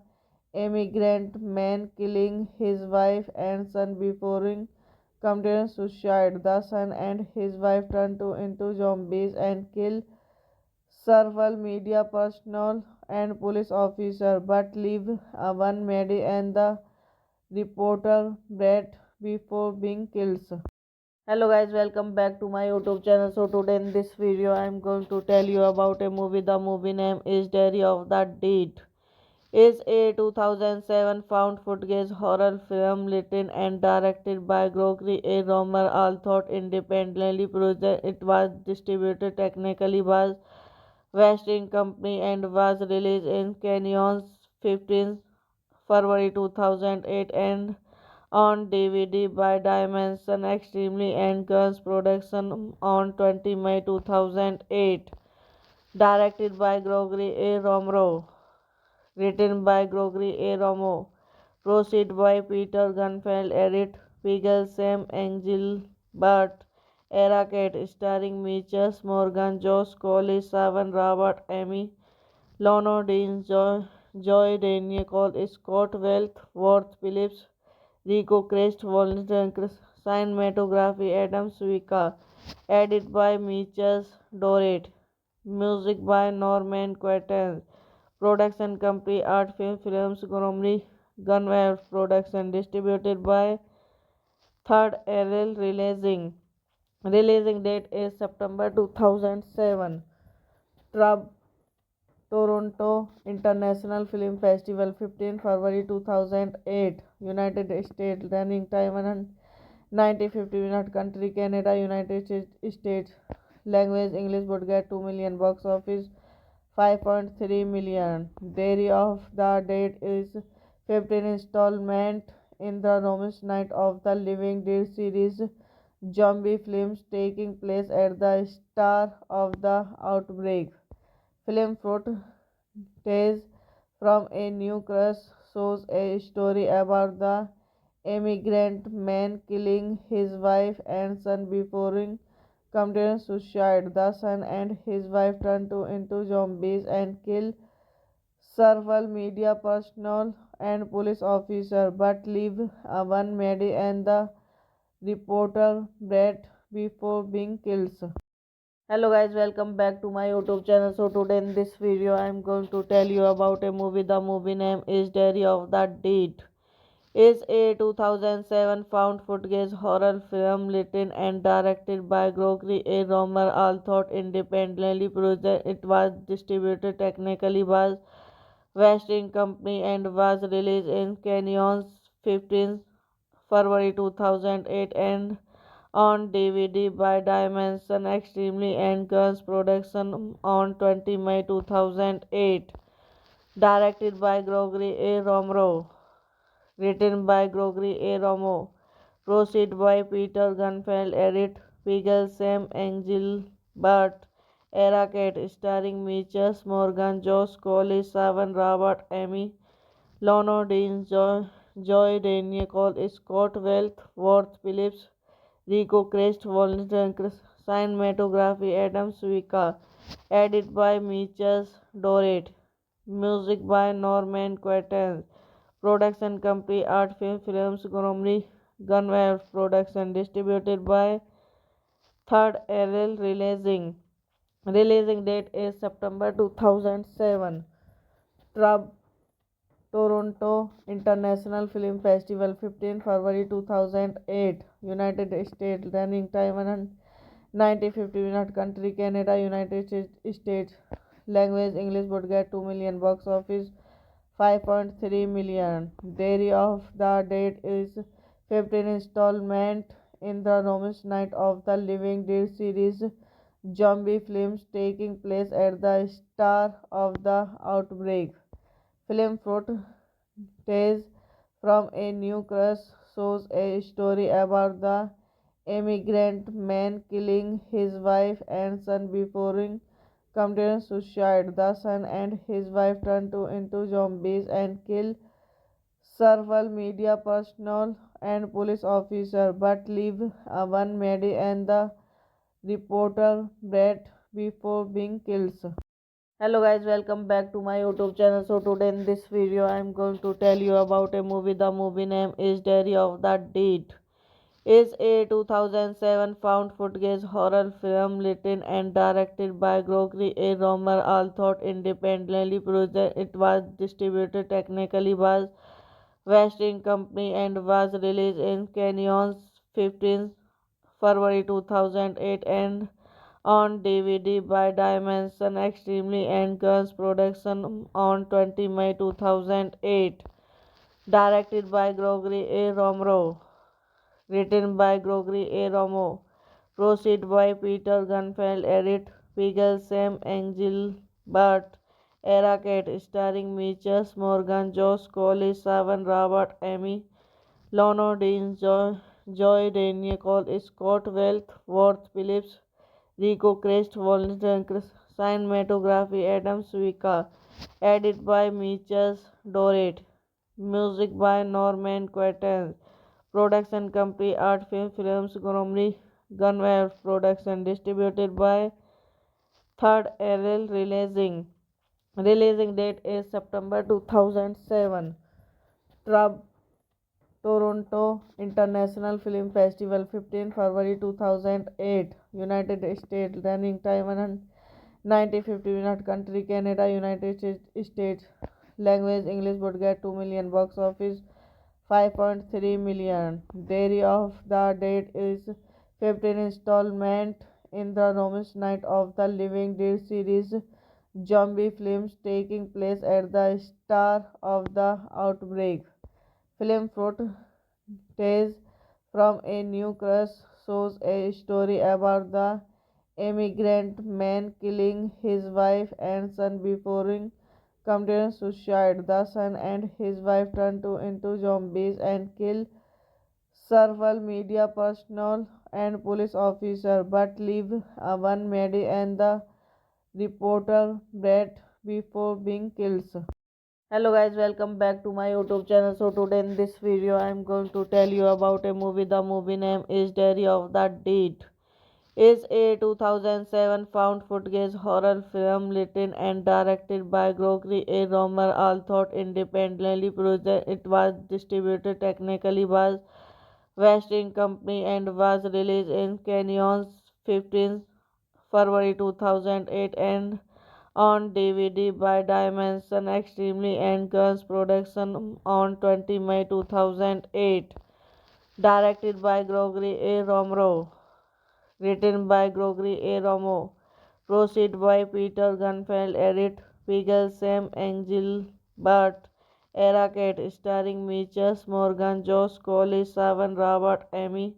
immigrant man killing his wife and son before committing suicide. The son and his wife turn into zombies and kill several media personnel and police officers, but leave one Maddie and the reporter Brett before being killed. Hello guys, welcome back to my YouTube channel. So today in this video I am going to tell you about a movie. The movie name is Diary of the Dead. Is a 2007 found footage horror film written and directed by Gregory A. Romer, although independently produced. It was distributed technically by Western Company and was released in Canyons 15 February 2008 and on DVD by Dimension Extremely and Guns Production on 20 May 2008. Directed by Gregory A. Romero. Written by Gregory A. Romo. Proceed by Peter Gunfeld, Edit Pigel, Sam Engelbert, Era Kate, starring Mitchell Morgan, Josh Coley, Savan Robert, Amy, Lono Dean, Joy Daniel Cole, Scott Wealth, Worth Phillips, Rico Crest, Volunteer Cinematography, Adam Swika, edit by Mitchell Dorrit, music by Norman Quatermain, production company Art Film Films, Gormley Gunware Production, distributed by Third LL Releasing. Releasing date is September 2007. Trub Toronto International Film Festival 15 February 2008. United States. Running time 190 minutes. Country Canada, United States. Language English. Would get 2 million. Box office 5.3 million. Diary of the Dead is 15th installment in the Romish Night of the Living Dead series zombie films taking place at the start of the outbreak. Film footage from a new crush shows a story about the immigrant man killing his wife and son before committing suicide. The son and his wife turn into zombies and kill several media personnel and police officers, but leave one Maddie and the reporter Brett before being killed. Hello guys, welcome back to my YouTube channel. So today in this video I am going to tell you about a movie. The movie name is Diary of the Dead. Is a 2007 found footage horror film written and directed by Gregory A. Romer, although independently produced. It was distributed technically by Western Company and was released in Canyons 15 February 2008 and on DVD by Dimension Extremely and Guns Production on 20 May 2008. Directed by Gregory A. Romero. Written by Gregory A. Romo. Proceed by Peter Gunfeld, Edit Pigel, Sam Engelbert, Era Cat, starring Mitchell Morgan, Josh Cole, Savan Robert, Amy Lono Dean, Joy Daniel Cole, Scott Wealth, Worth Phillips, Rico Crest, Volunteer cinematography, Adam Suika, edit by Mitchell Dorrit, music by Norman Quatermain, production company Art Film Films, Gormley Gunwale Production, distributed by Third LL Releasing. Releasing date is September 2007. Trub Toronto International Film Festival 15 February 2008 United States running time 190 minute country Canada United States language English would get 2 million box office 5.3 million. Theory of the date is 15 installment in the Romish Night of the Living Dead series zombie films taking place at the start of the outbreak. Film footage from a new crush shows a story about the immigrant man killing his wife and son before committing suicide. The son and his wife turn into zombies and kill several media personnel and police officers, but leave one Maddie and the reporter Brett before being killed. Hello guys, welcome back to my YouTube channel. So today in this video I am going to tell you about a movie. The movie name is Diary of the Dead. Is a 2007 found footage horror film written and directed by Gregory A. Romer, although independently produced. It was distributed technically by Western Company and was released in Canyons 15 February 2008 and on DVD by Dimension Extremely and Guns Production on 20 May 2008. Directed by Gregory A. Romero. Written by Gregory A. Romero. Proceed by Peter Gunfeld. Edit Pigel Sam Engelbert. Era Cat, starring Mitchell Morgan, Josh Cole, Savan Robert, Amy Lono Dean, Joy Daniel Cole, Scott Wealth, Worth Phillips, Rico Crest, Volunteer cinematography, Adam Suika, edit by Mitchell Dorrit, music by Norman Quatermain, production company Art Film Films, Gormley Gunwale Production, distributed by Third LL Releasing. Releasing date is September 2007. Trub Toronto International Film Festival 15 February 2008 United States running time 190 minute country Canada United States language English would get 2 million box office 5.3 million. Theory of the date is 15 installment in the Romish Night of the Living Dead series zombie films taking place at the start of the outbreak. Film footage from a new crush shows a story about the immigrant man killing his wife and son before committing suicide. The son and his wife turn into zombies and kill several media personnel and police officers, but leave one Maddie and the reporter Brett before being killed. Hello guys, welcome back to my YouTube channel. So today in this video I am going to tell you about a movie. The movie name is Diary of the Dead. Is a 2007 found footage horror film written and directed by Gregory A. Romer, although independently produced. It was distributed technically by Western Company and was released in Canyons 15 February 2008 and on DVD by Dimension Extremely and Guns Production on 20 May 2008. Directed by Gregory A. Romero. Written by Gregory A. Romero. Proceed by Peter Gunfeld. Edit Pigel Sam Engelbert. Era Cat, starring Mitchell Morgan, Josh Cole, Savan Robert, Amy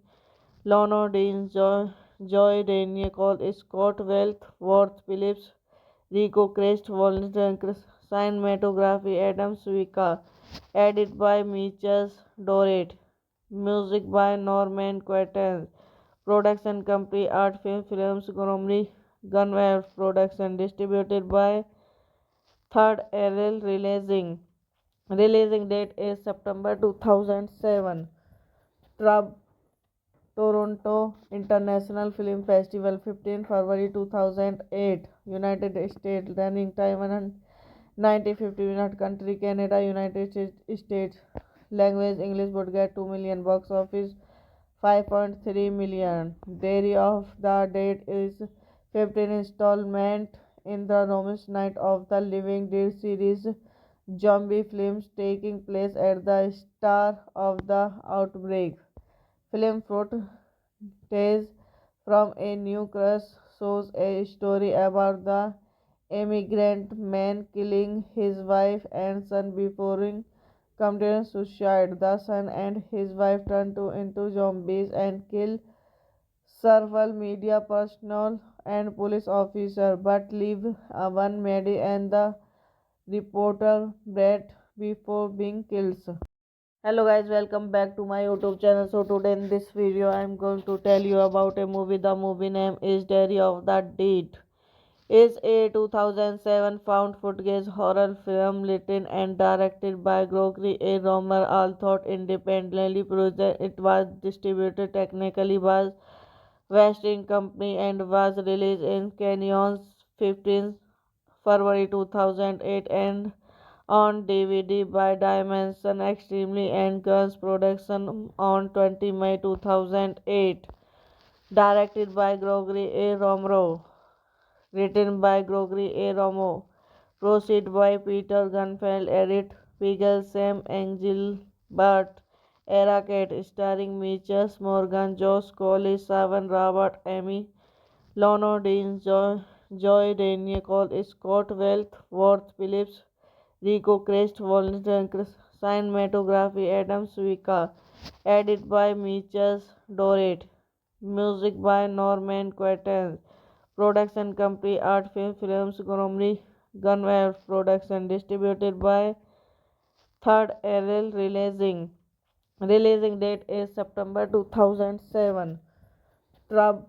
Lono Dean, Joy Daniel Cole, Scott Wealth, Worth Phillips, Rico Crest, Volunteer cinematography, Adam Suika, edit by Mitchell Dorrit, music by Norman Quatermain, production company Art Film Films, Gormley Gunware Production, distributed by Third Arrow Releasing. Releasing date is September 2007. Trub Toronto International Film Festival, 15 February 2008. United States. Running time 190 minutes. Country Canada, United States. Language English. Budget 2 million. Box office 5.3 million. Dairy of the Dead is 15th installment in the Romish Night of the Living Dead series zombie films taking place at the start of the outbreak. Film footage from a new crush shows a story about the immigrant man killing his wife and son before committing suicide. The son and his wife turn into zombies and kill several media personnel and police officers, but leave one Maddie and the reporter Brett before being killed. Hello guys, welcome back to my YouTube channel. So today in this video I am going to tell you about a movie. The movie name is Diary of the Dead. Is a 2007 found footage horror film written and directed by Gregory A. Romer, although independently produced. It was distributed technically by Western Company and was released in Canyons 15 February 2008 and on DVD by Dimension Extremely and Guns Production on 20 May 2008. Directed by Gregory A. Romero. Written by Gregory A. Romo. Proceed by Peter Gunfeld. Edit Pigel, Sam Engelbert. Era Kate. Starring Mitchell Morgan, Josh Coley, Savan Robert, Amy Lono, Dean, Joy Daniel Cole, Scott Wealth, Worth Phillips, Rico Crest, Volunteer, cinematography Adam Swika, edit by Mitchell Dorrit, music by Norman Quatermain, production company Art Film Films, Gunware Production, distributed by Third Arrow Releasing. Releasing date is September 2007. Trub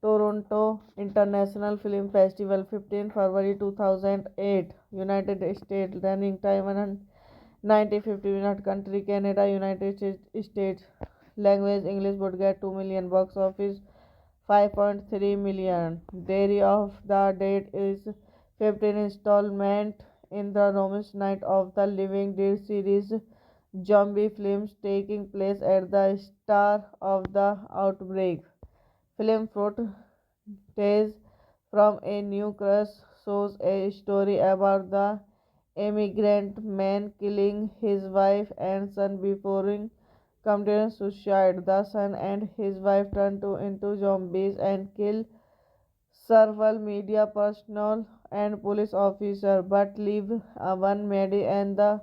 Toronto International Film Festival, 15 February 2008. United States. Running time 190 minutes. Country Canada, United States. Language English. Budget 2 million. Box office 5.3 million. Diary of the Dead is 15th installment in the Romish Night of the Living Dead series zombie films taking place at the start of the outbreak. Film footage from a new crush shows a story about the immigrant man killing his wife and son before committing suicide. The son and his wife turn into zombies and kill several media personnel and police officers, but leave one Maddie and the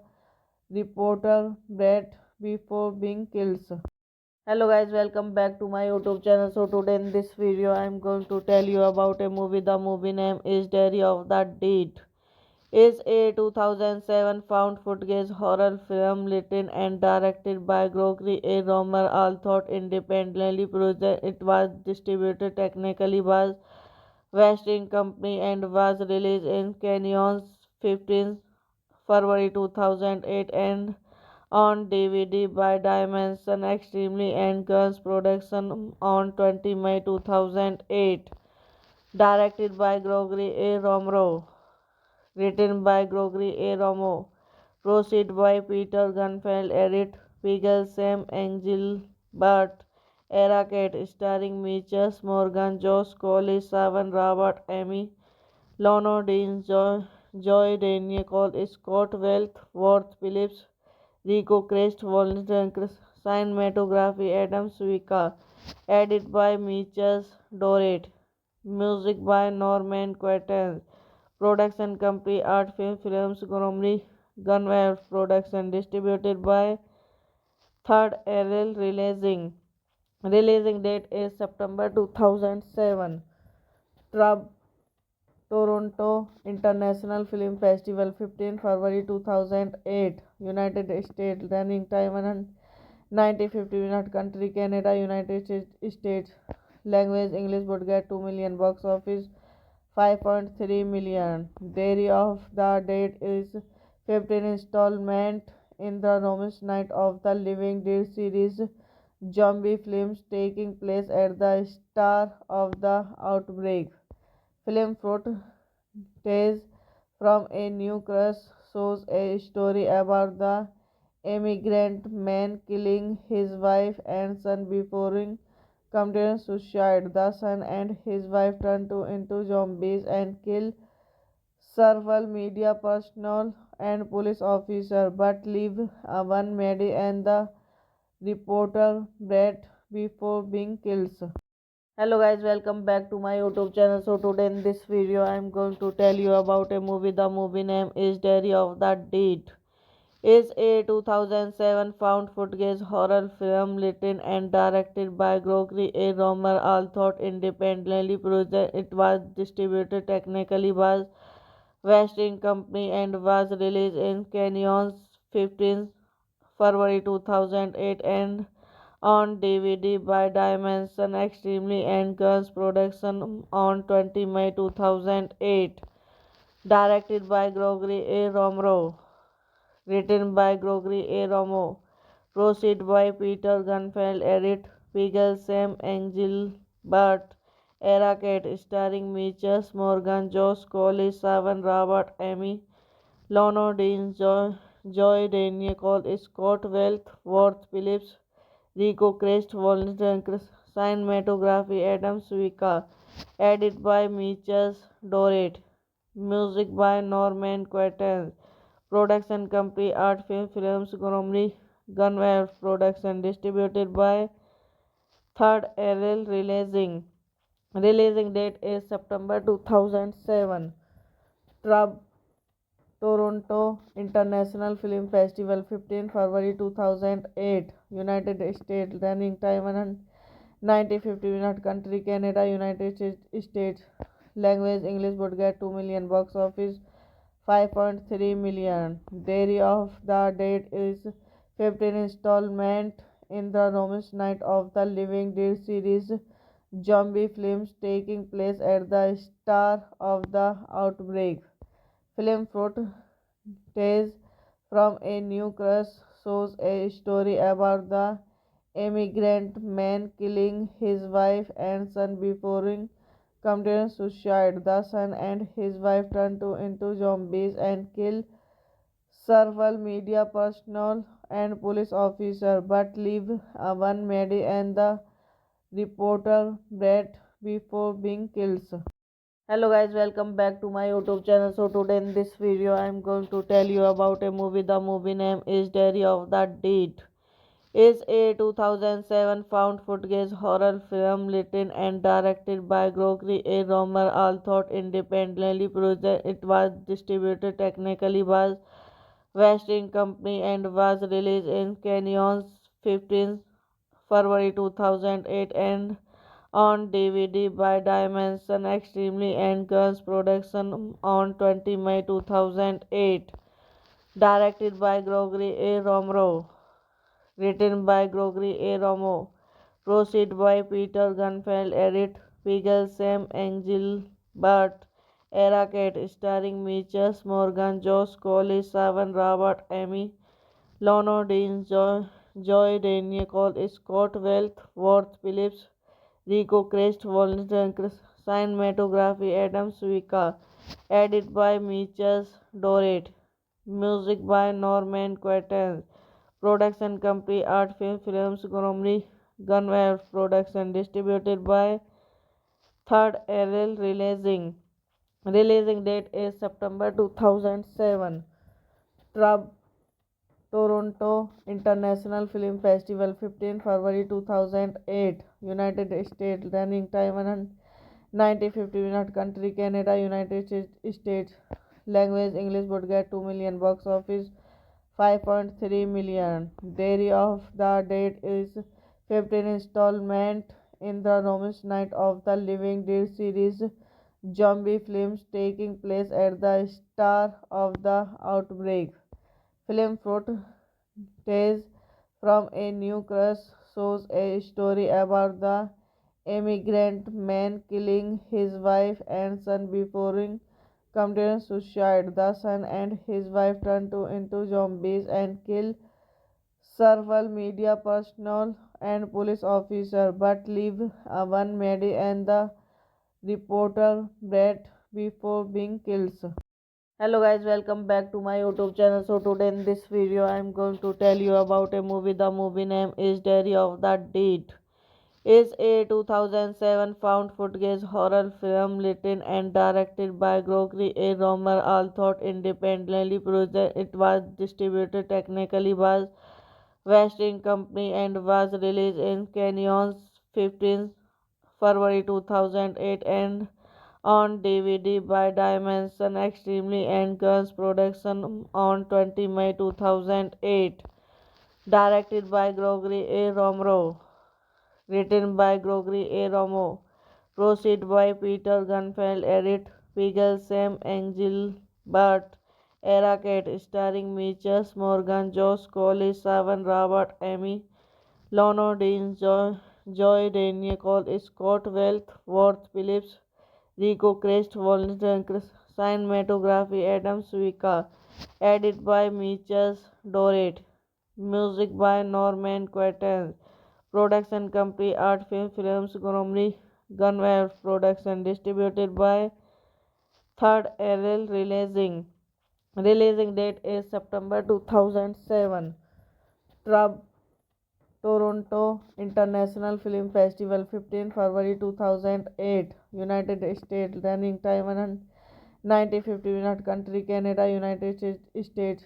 reporter Brett before being killed. Hello guys, welcome back to my YouTube channel. So today in this video I am going to tell you about a movie. The movie name is Diary of the Dead. Is a 2007 found footage horror film written and directed by Gregory A. Romer, although independently produced. It was distributed technically by Western Company and was released in Canyons 15 February 2008 and on DVD by Dimension Extremely and Guns Production on 20 May 2008. Directed by Gregory A. Romero. Written by Gregory A. Romo. Proceed by Peter Gunfeld. Edit Pigel, Sam Engelbert. Era Kate. Starring Mitchell Morgan, Josh Coley, Savan Robert, Amy Lono, Dean, Joy Daniel Cole, Scott Wealth, Worth Phillips, Rico Crest, Volunteer, cinematography Adam Swika, edit by Mitchell Dorrit, music by Norman Quatermain, production company Art Film Films, Gunware Production, distributed by Third Arrow Releasing. Releasing date is September 2007. Trub Toronto International Film Festival, 15 February 2008. United States. Running time 190 minutes. Country Canada, United States. language English would get 2 million, box office 5.3 million. Diary of the Dead is 15th installment in the Romish Night of the Living Dead series zombie films taking place at the start of the outbreak. Film footage from a new crush shows a story about the immigrant man killing his wife and son before committing suicide. The son and his wife turn into zombies and kill several media personnel and police officers, but leave one Maddie and the reporter Brett before being killed. Hello guys, welcome back to my YouTube channel. So today in this video I am going to tell you about a movie. The movie name is Diary of the Dead. Is a 2007 found footage horror film written and directed by Gregory A. Romer, although independently produced. It was distributed technically by Western Company and was released in Canyons 15th February 2008 and on DVD by Dimension Extremely and Guns Production on 20 May 2008. Directed by Gregory A. Romero. Written by Gregory A. Romo. Proceed by Peter Gunfeld. Edit Pigel, Sam Engelbert. Era Kate. Starring Mitchell Morgan, Josh Coley, Savan Robert, Amy Lono, Dean, Joy Daniel Cole, Scott Wealth, Worth Phillips, Rico Crest, Volunteer Cinematography, Adam Swika. Edit by Mitchell Dorrit. Music by Norman Quatermain. Production company Art Film Films Gormley Gunwale Production. Distributed by Third Arrow Releasing. Releasing date is September 2007. Trab Toronto International Film Festival 15 February 2008. United States. Running time 190 minutes. Country Canada, United States. Language English would get 2 million, box office 5.3 million. Diary of the Dead is 15th installment in the Romish Night of the Living Dead series zombie films taking place at the start of the outbreak. Film footage from a new crush shows a story about the immigrant man killing his wife and son before committing suicide. The son and his wife turn into zombies and kill several media personnel and police officers, but leave one Maddie and the reporter Brett before being killed. Hello guys, welcome back to my YouTube channel. So today in this video I am going to tell you about a movie. The movie name is Diary of the Dead. Is a 2007 found footage horror film written and directed by Gregory A. Romer, although independently produced. It was distributed technically by Western Company and was released in Canyons 15th February 2008 and on DVD by Dimension Extremely and Guns Production on 20 May 2008. Directed by Gregory A. Romero. Written by Gregory A. Romo. Proceed by Peter Gunfeld. Edit Pigel, Sam Engelbert. Era Kate. Starring Mitchell Morgan, Josh Coley, Savan Robert, Amy Lono, Dean, Joy Daniel Cole, Scott Wealth, Worth Phillips, Rico Crest, Volunteer Cinematography, Adam Swika. Edit by Mitchell Dorrit. Music by Norman Quatermain. Production company Art Film Films Gormley Gunwale Production. Distributed by Third Arrow Releasing. Releasing date is September 2007. Trab Toronto International Film Festival 15 February 2008. United States. Running time 190 minutes. Country Canada, United States. Language English would get 2 million, box office 5.3 million. Diary of the Dead is 15th installment in the Romish Night of the Living Dead series zombie films taking place at the start of the outbreak. Film footage from a new crush shows a story about the immigrant man killing his wife and son before committing suicide. The son and his wife turn into zombies and kill several media personnel and police officer, but leave one Maddie and the reporter Brett before being killed. Hello guys, welcome back to my YouTube channel. So today in this video I am going to tell you about a movie. The movie name is Diary of the Dead. Is a 2007 found footage horror film written and directed by Gregory A. Romer, although independently produced. It was distributed technically by Western Company and was released in Canyons 15 February 2008 and on DVD by Dimension Extremely and Guns Production on 20 May 2008. Directed by Gregory A. Romero. Written by Gregory A. Romo. Proceed by Peter Gunfeld. Edit Pigel, Sam Engelbert. Era Kate. Starring Mitchell Morgan, Josh Coley, Savan Robert, Amy Lono, Dean, Joy Daniel Cole, Scott Wealth, Worth Phillips, Rico Crest, Volunteer, Cinematography, Adam Suika. Edit by Mitchell Dorrit. Music by Norman Quatermain. Production company Art Film Films, Gormley Gunware Production. Distributed by Third LL Releasing. Releasing date is September 2007. Trub Toronto International Film Festival 15 February 2008. United States. Running time 190 minutes. Country Canada, United States.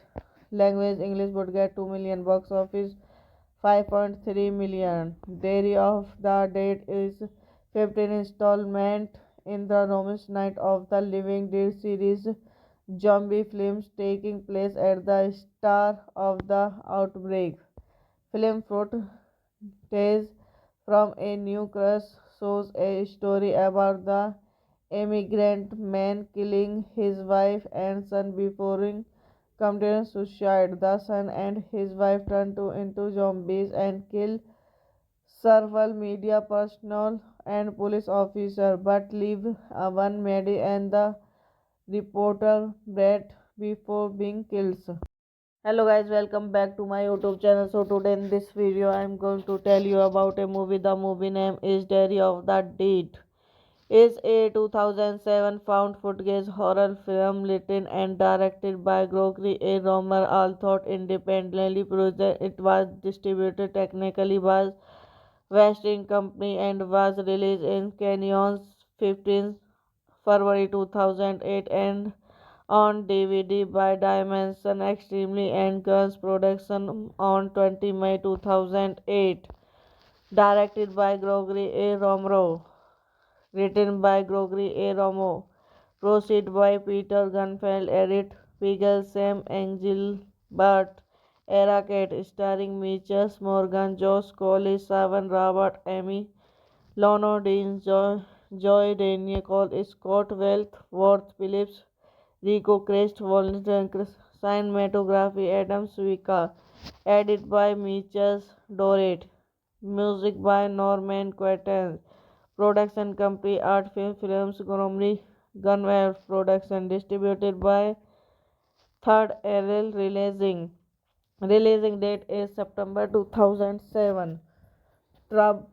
Language English. Would get 2 million. Box office 5.3 million. Diary of the Dead is 15th installment in the Romish Night of the Living Dead series zombie films taking place at the start of the outbreak. Film footage from a new crush shows a story about the immigrant man killing his wife and son before committing suicide. The son and his wife turn into zombies and kill several media personnel and police officer, but leave one Maddie and the reporter Brett before being killed. Hello guys, welcome back to my YouTube channel. So today in this video I am going to tell you about a movie. The movie name is Diary of the Dead. Is a 2007 found footage horror film written and directed by Gregory A. Romer, although independently produced. It was distributed technically by Western Company and was released in Canyons 15 February 2008 and on DVD by Dimension Extremely and Guns Production on 20 May 2008. Directed by Gregory A. Romero. Written by Gregory A. Romo. Proceed by Peter Gunfeld. Edit Pigel, Sam Engelbert. Era Kate. Starring Mitchell Morgan, Josh Coley, Savan Robert, Amy Lono, Dean, Joy Daniel Cole, Scott Wealth, Worth Phillips, Rico Crest, Volunteer, Cinematography, Adam Suika. Edit by Mitchell Dorrit. Music by Norman Quatermain. Production company Art Film Films, Gormley Gunware Production. Distributed by Third LL Releasing. Releasing date is September 2007. Trub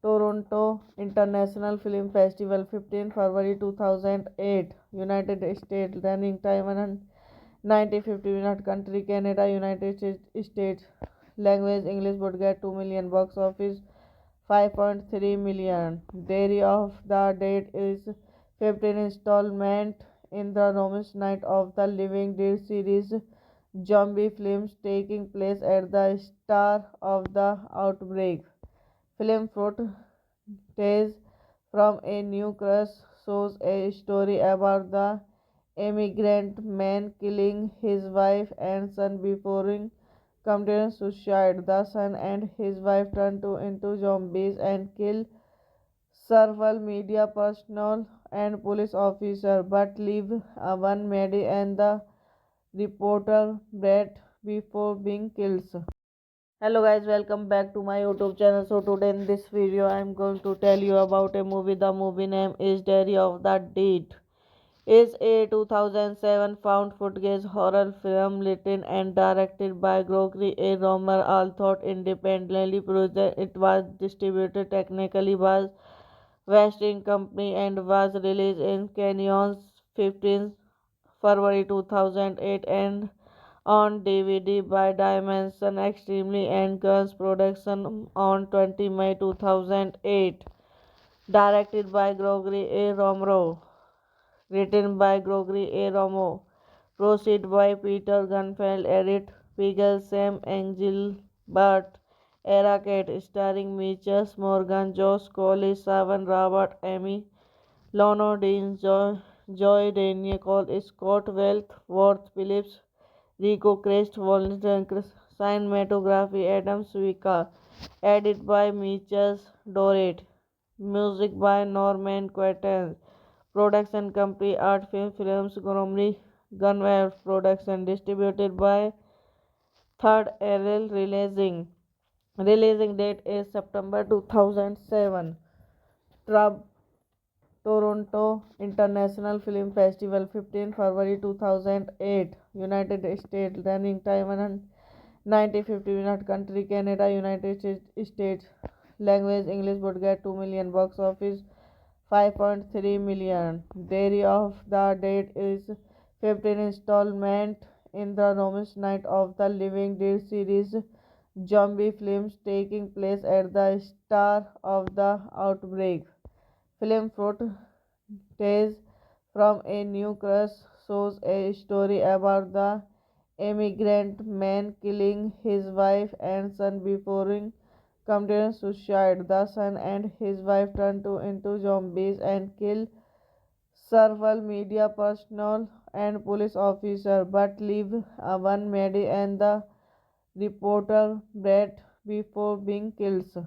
Toronto International Film Festival 15 February 2008. United States. Running time 190 minutes. Country Canada, United States. Language English. Would get 2 million. Box office 5.3 million. Diary of the Dead is 15th installment in the Romish Night of the Living Dead series zombie films taking place at the start of the outbreak. Film footage from a new crush shows a story about the immigrant man killing his wife and son before committing suicide. The son and his wife turn into zombies and kill several media personnel and police officer, but leave one Maddie and the reporter Brett before being killed. Hello guys, welcome back to my YouTube channel. So today in this video I am going to tell you about a movie. The movie name is Diary of the Dead. Is a 2007 found footage horror film written and directed by Gregory A. Romer, although independently produced. It was distributed technically by Western Company and was released in Canyons 15 February 2008 and on DVD by Dimension Extremely and Guns Production on 20 May 2008. Directed by Gregory A. Romero. Written by Gregory A. Romo. Proceed by Peter Gunfeld. Edit Pigel Sam Angel Bart. Era Kate starring Mitchell Morgan, Josh Colley, Savan Robert, Amy Lono Dean, Joy Daniel Cole, Scott Wealth, Worth Phillips, Rico Crest, Volunteer Cinematography, Adam Suika. Edit by Mitchell Dorrit. Music by Norman Quatermain. Production company Art Film Films Gormley Gunware Production. Distributed by Third Arrow Releasing. Releasing date is September 2007. Trub Toronto International Film Festival 15 February 2008. United States. Running time 190 minutes. Country Canada, United States. Language English. Would get 2 million. Box office 5.3 million. Diary of the Dead is 15th installment in the Romish Night of the Living Dead series zombie films taking place at the start of the outbreak. Film footage from a new crush shows a story about the immigrant man killing his wife and son before committing suicide. The son and his wife turn into zombies and kill several media personnel and police officers, but leave one Maddie and the reporter Brett before being killed.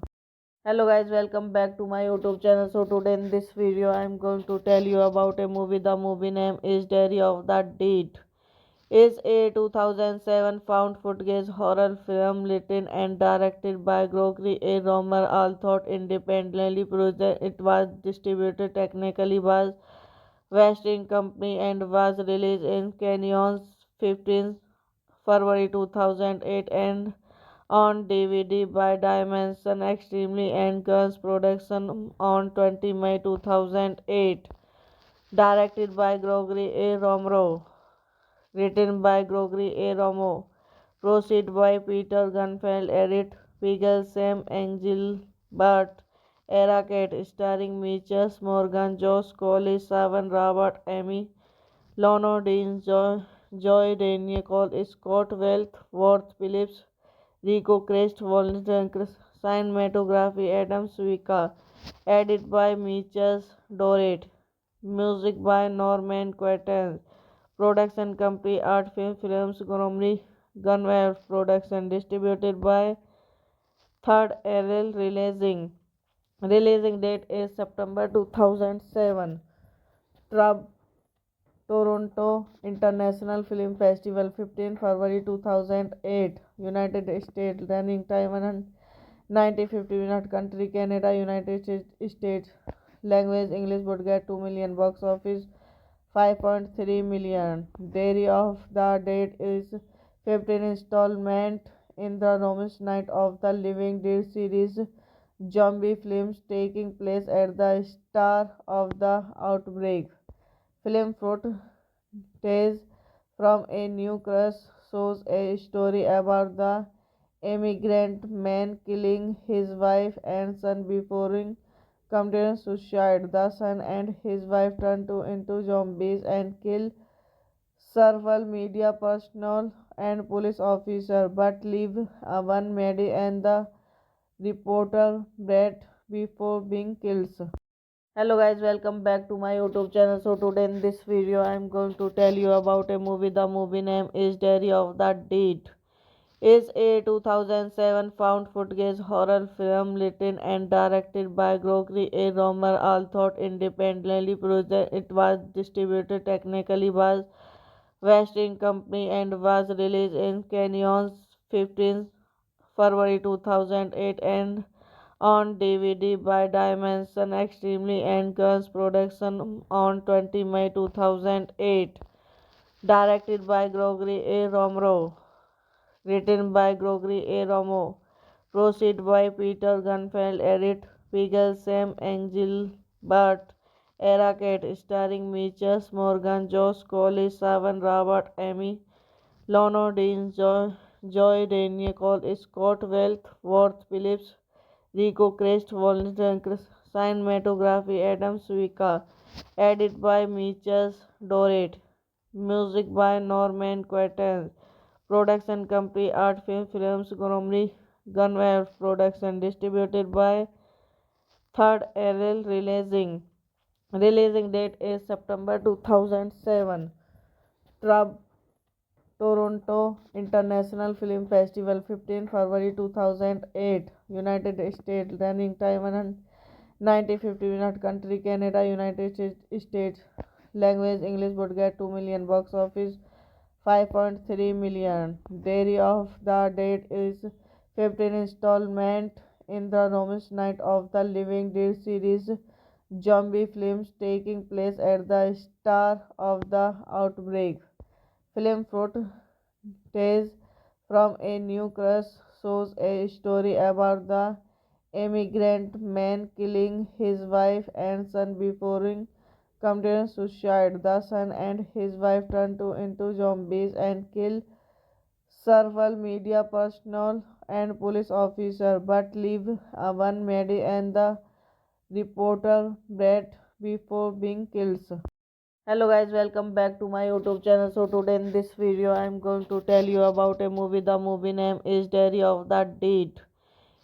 Hello guys, welcome back to my YouTube channel. So today in this video I am going to tell you about a movie. The movie name is Diary of the Dead. Is a 2007 found footage horror film written and directed by Gregory A. Romer, although independently produced. It was distributed technically by Western Company and was released in Canyons 15 February 2008 and on DVD by Dimension Extremely and Guns Production on 20 May 2008. Directed by Gregory A. Romero. Written by Gregory A. Romo. Proceed by Peter Gunfeld. Edit Pigel Sam Angel Bart. Era Kate starring Mitchell Morgan, Josh Colley, Savan Robert, Amy Lono Dean, Joy Daniel Cole, Scott Wealth, Worth Phillips, Rico Crest, Volunteer Cinematography, Adam Suika. Edit by Mitchell Dorrit. Music by Norman Quatermain. Production company Art Film Films Gormley Gunware Production. Distributed by Third Arrow Releasing. Releasing date is September 2007. Trub Toronto International Film Festival 15 February 2008. United States. Running time 190 minutes. Country Canada, United States. Language English. Would get 2 million. Box office 5.3 million. Diary of the Dead is 15th installment in the Romish Night of the Living Dead series zombie films taking place at the start of the outbreak. Film footage from a new crush shows a story about the immigrant man killing his wife and son before committing suicide. The son and his wife turn into zombies and kill several media personnel and police officers, but leave one Maddie and the reporter Brett before being killed. Hello guys, welcome back to my YouTube channel. So today in this video I am going to tell you about a movie. The movie name is Diary of the Dead. Is a 2007 found footage horror film written and directed by Gregory A. Romer, although independently produced. It was distributed technically by Western Company and was released in Canyons 15 February 2008, and on DVD by Dimension Extremely and Guns Production on 20 May 2008. Directed by Gregory A. Romero. Written by Gregory A. Romero. Proceed by Peter Gunfeld. Edit Pigel, Sam Engelbert. Era Kate. Starring Mitchell Morgan, Josh Colley, Savan Robert, Amy Lono, Dean, Joy Daniel Cole, Scott Wealth, Worth Phillips, Rico Crest, Volunteer Cinematography, Adam Suika. Edit by Mitchell Dorrit. Music by Norman Quatermain. Production company Art Film Films, Gormley Gunware Production. Distributed by Third Arrow Releasing. Releasing date is September 2007. Trub Toronto International Film Festival 15 February 2008. United States. Running time 190 minutes. Country Canada, United States. Language English. Budget 2 million. Box office 5.3 million. Dairy of the Dead is 15th installment in the Romish Night of the Living Dead series zombie films taking place at the start of the outbreak. Film footage from a new crush shows a story about the immigrant man killing his wife and son before committing suicide. The son and his wife turn into zombies and kill several media personnel and police officers, but leave one Maddie and the reporter Brett before being killed. Hello guys, welcome back to my YouTube channel. So today in this video I am going to tell you about a movie. The movie name is Diary of the Dead.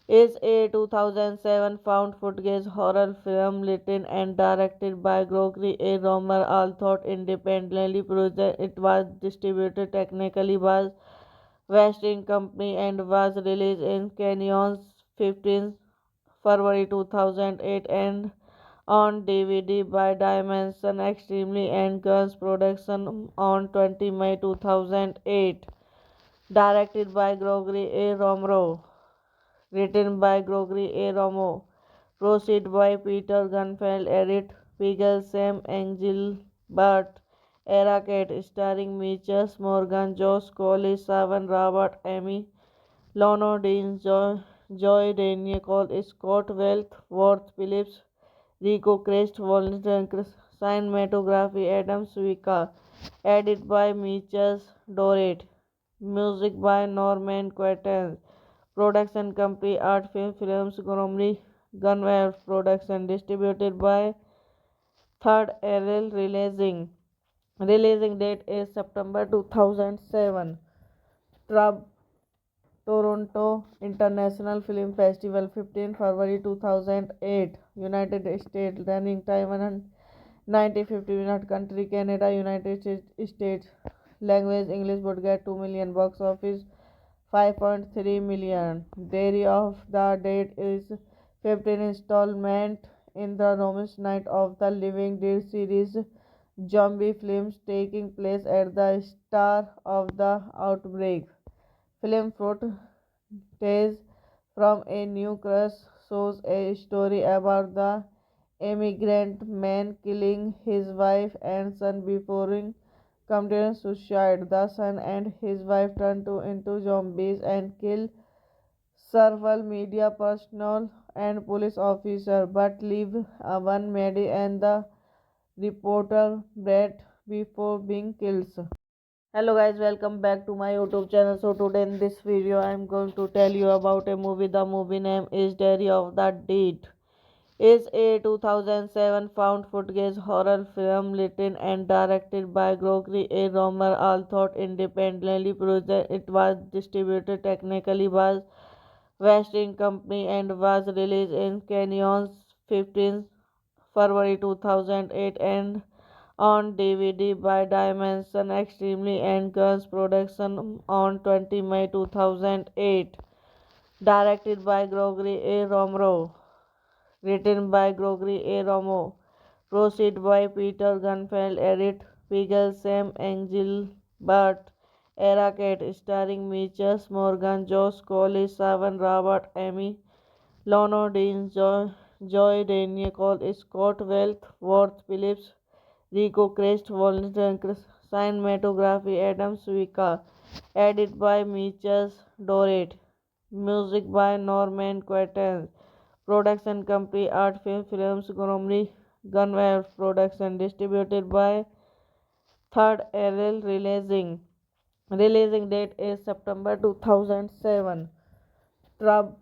Is a 2007 found footage horror film written and directed by Gregory A. Romer, although independently produced. It was distributed technically by Western Company and was released in Canyons 15 February 2008 and on DVD by Dimension Extremely and Guns Production on 20 May 2008. Directed by Gregory A. Romero. Written by Gregory A. Romero. Proceed by Peter Gunfeld. Edit Pigel, Sam Engelbert. Era Kate. Starring Mitchell Morgan, Josh Colley, Savan Robert, Amy Lono, Dean, Joy Daniel Cole, Scott Wealth, Worth Phillips, Rico Crest, Volunteer Cinematography, Adam Suika. Edit by Mitchell Dorrit. Music by Norman Quatermain. Production company Art Film Films, Gormley Gunware Production. Distributed by Third Arrow Releasing. Releasing date is September 2007. Trub Toronto International Film Festival 15 February 2008. United States. Running time 190 minutes. Country Canada, United States. Language English. Budget 2 million. Box office 5.3 million. Diary of the Dead is 15th installment in the Romish Night of the Living Dead series zombie films taking place at the start of the outbreak. Film footage from a new crush shows a story about the immigrant man killing his wife and son before committing suicide. The son and his wife turn into zombies and kill several media personnel and police officers, but leave one Maddie and the reporter Brett before being killed. Hello guys, welcome back to my YouTube channel. So today in this video I am going to tell you about a movie. The movie name is Diary of the Dead. Is a 2007 found footage horror film written and directed by Gregory A. Romer, although independently produced. It was distributed technically by Western Company and was released in Canyons 15 February 2008 and on DVD by Dimension Extremely and Guns Production on 20 May 2008. Directed by Gregory A. Romero. Written by Gregory A. Romero. Proceed by Peter Gunfeld. Edit Pigel, Sam Engelbert. Era Cat, starring Mitchell Morgan, Josh Colley, Savan Robert, Amy Lono Dean, Joy Daniel Cole, Scott Wealth, Worth Phillips, Rico Crest, Volunteer cinematography, Adam Swika, edit by Mitchell Dorrit, music by Norman Quatermain, production company Art Film Films, Gunware Production, distributed by Third LL Releasing date is September 2007. Trab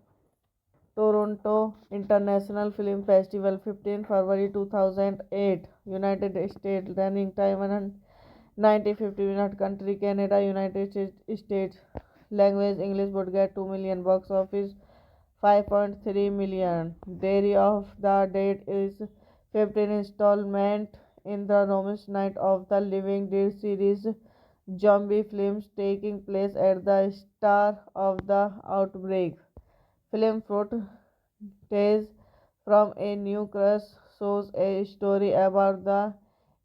Toronto International Film Festival 15 February 2008. United States. Running time 190 minutes. Country Canada, United States. Language English. Budget 2 million. Box office 5.3 million. Day of the date is 15 installment in the Romish Night of the Living Dead series zombie films taking place at the start of the outbreak. Film footage from a new crush shows a story about the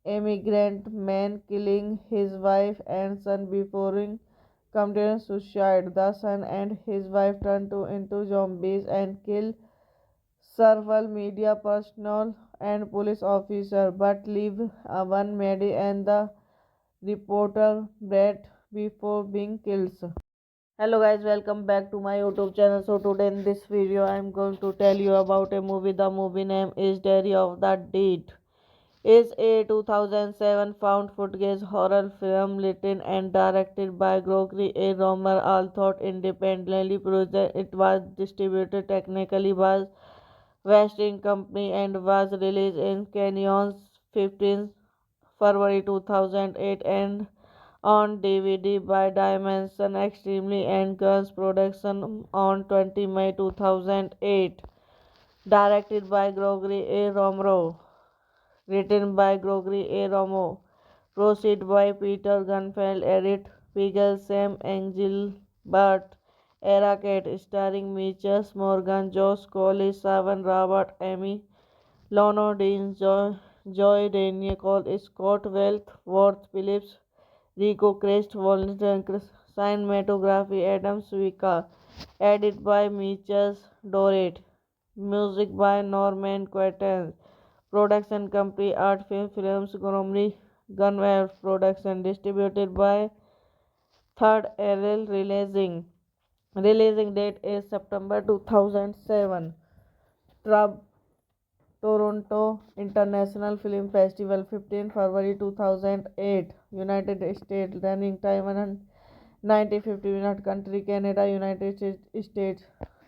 immigrant man killing his wife and son before committing suicide. The son and his wife turn into zombies and kill several media personnel and police officers, but leave one Maddie and the reporter Brett before being killed. Hello guys, welcome back to my YouTube channel. So today in this video I am going to tell you about a movie. The movie name is Diary of the Dead. Is a 2007 found footage horror film written and directed by Gregory A. Romer, although independently produced. It was distributed technically by Western Company and was released in Canyons 15 February 2008 and on DVD by Dimension Extremely and Guns Production on 20 May 2008. Directed by Gregory A. Romero. Written by Gregory A. Romo. Proceed by Peter Gunfeld. Edit Pigel Sam Engelbert. Era Cat, starring Mitchell Morgan, Josh Colley, Savan Robert, Amy Lono Dean, Joy Daniel Cole, Scott Wealth, Worth Phillips, Rico Crest, Volunteer cinematography, Adam Swika, edit by Mitchell Dorrit, music by Norman Quatermain, production company Art Film Films, Gunware Production, distributed by Third LL Releasing date is September 2007. Toronto International Film Festival 15 February 2008. United States. Running time 190 minutes. Country Canada, United States.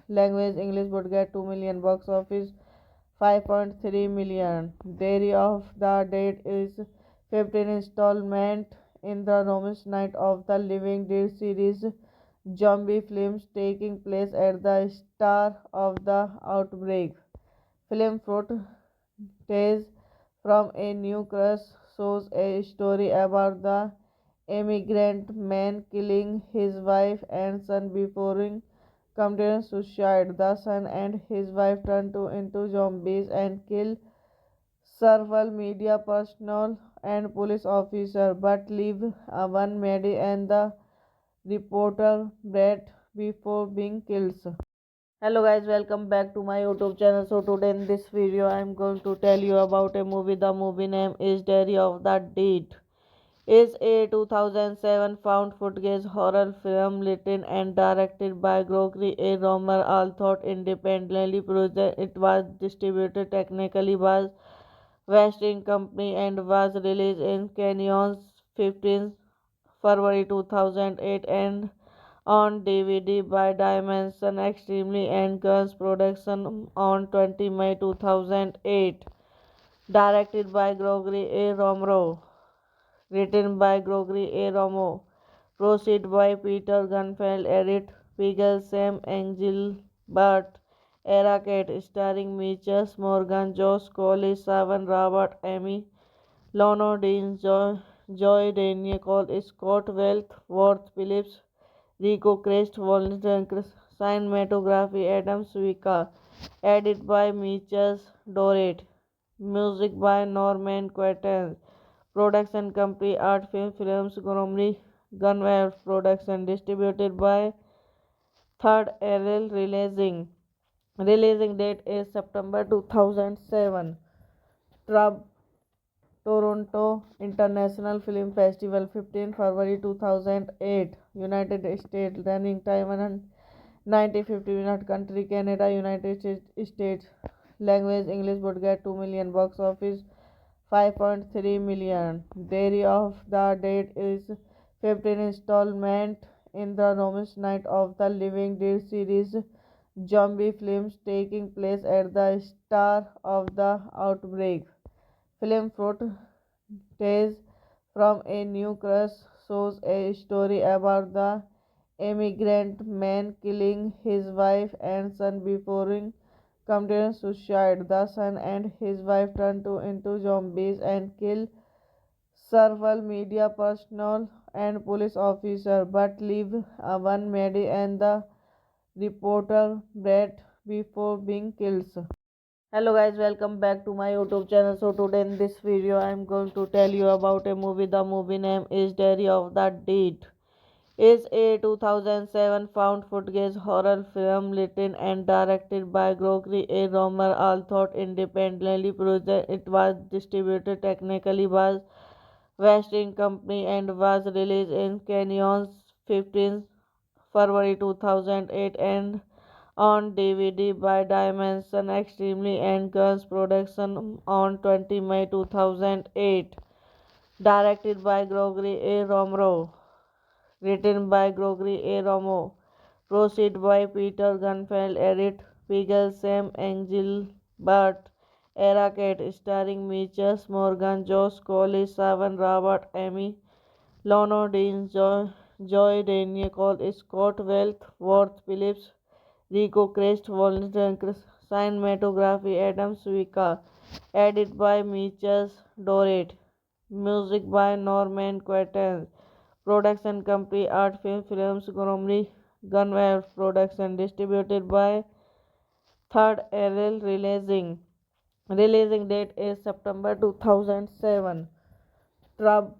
Language English. Budget 2 million. Box office 5.3 million. Day of the date is 15 installment in the Romish Night of the Living Dead series zombie films taking place at the start of the outbreak. Film footage from a new crush shows a story about the immigrant man killing his wife and son before committing suicide. The son and his wife turn into zombies and kill several media personnel and police officers, but leave one Maddie and the reporter Brett before being killed. Hello guys, welcome back to my YouTube channel. So today in this video I am going to tell you about a movie. The movie name is Diary of the Dead. Is a 2007 found footage horror film written and directed by Gregory A. Romer, although independently produced. It was distributed technically by Western Company and was released in Canyons 15 February 2008 and on DVD by Dimension Extremely and Guns Production on 20 May 2008. Directed by Gregory A. Romero. Written by Gregory A. Romo. Proceed by Peter Gunfeld. Edit Pigel Sam Engelbert. Era Cat, starring Mitchell Morgan, Josh Colley, Savan Robert, Amy Lono Dean, Joy Daniel Cole, Scott Wealth, Worth Phillips, Rico Crest, Volunteer cinematography, Adam Swika, edit by Mitchell Dorrit, music by Norman Quatermain, production company Art Film Films, Gunware Production, distributed by Third Arrow Releasing. Releasing date is September 2007. Trub Toronto International Film Festival, 15 February 2008. United States. Running time 190 minutes. Country Canada, United States. Language English. Budget 2 million. Box office 5.3 million. Diary of the Dead is 15th installment in the Romish Night of the Living Dead series zombie films taking place at the start of the outbreak. Film footage from a new crush shows a story about the immigrant man killing his wife and son before committing suicide. The son and his wife turn into zombies and kill several media personnel and police officers, but leave one Maddie and the reporter Brett before being killed. Hello guys, welcome back to my YouTube channel. So today in this video I am going to tell you about a movie. The movie name is Diary of the Dead. Is a 2007 found footage horror film written and directed by Gregory A. Romer, although independently produced. It was distributed technically by Western Company and was released in Canyons 15 February 2008 and on DVD by Dimension Extremely and Guns Production on 20 May 2008. Directed by Gregory A. Romero. Written by Gregory A. Romo. Proceed by Peter Gunfeld. Edit Pigel, Sam Engelbert. Era Cat. Starring Mitchell Morgan, Josh Coley, Savan Robert, Amy Lono, Dean, Joy Daniel Cole, Scott Wealth, Worth Phillips, Rico Crest, Volunteer Cinematography, Adam Swika. Edit by Mitchell Dorrit. Music by Norman Quatermain. Production company Art Film Films, Gormley Gunware Production, distributed by Third Arrow Releasing. Releasing date is September 2007. Trub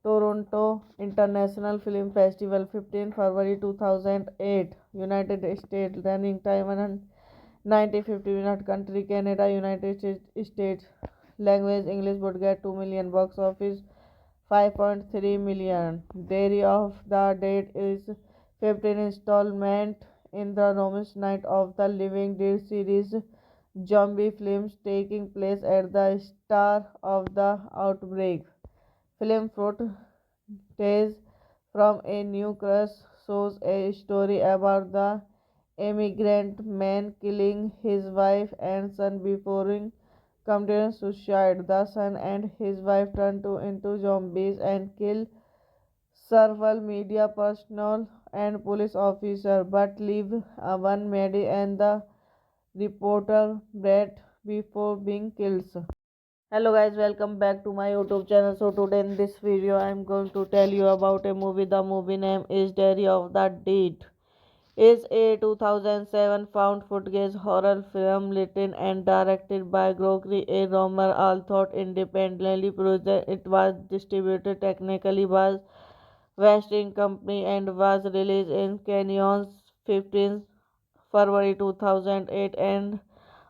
Toronto International Film Festival, 15 February 2008. United States. Running time 190 minutes. Country Canada, United States. Language English. Budget 2 million. Box office 5.3 million. Diary of the Dead is 15th installment in the Romish Night of the Living Dead series zombie films taking place at the start of the outbreak. Film footage from a new crush shows a story about the immigrant man killing his wife and son before committing suicide. The son and his wife turn into zombies and kill several media personnel and police officers, but leave one Maddie and the reporter Brett before being killed. Hello guys, welcome back to my YouTube channel. So today in this video I am going to tell you about a movie. The movie name is Diary of the Dead. Is a 2007 found footage horror film written and directed by Gregory A. Romer, although independently produced. It was distributed technically by Western Company and was released in Canyons 15 February 2008 and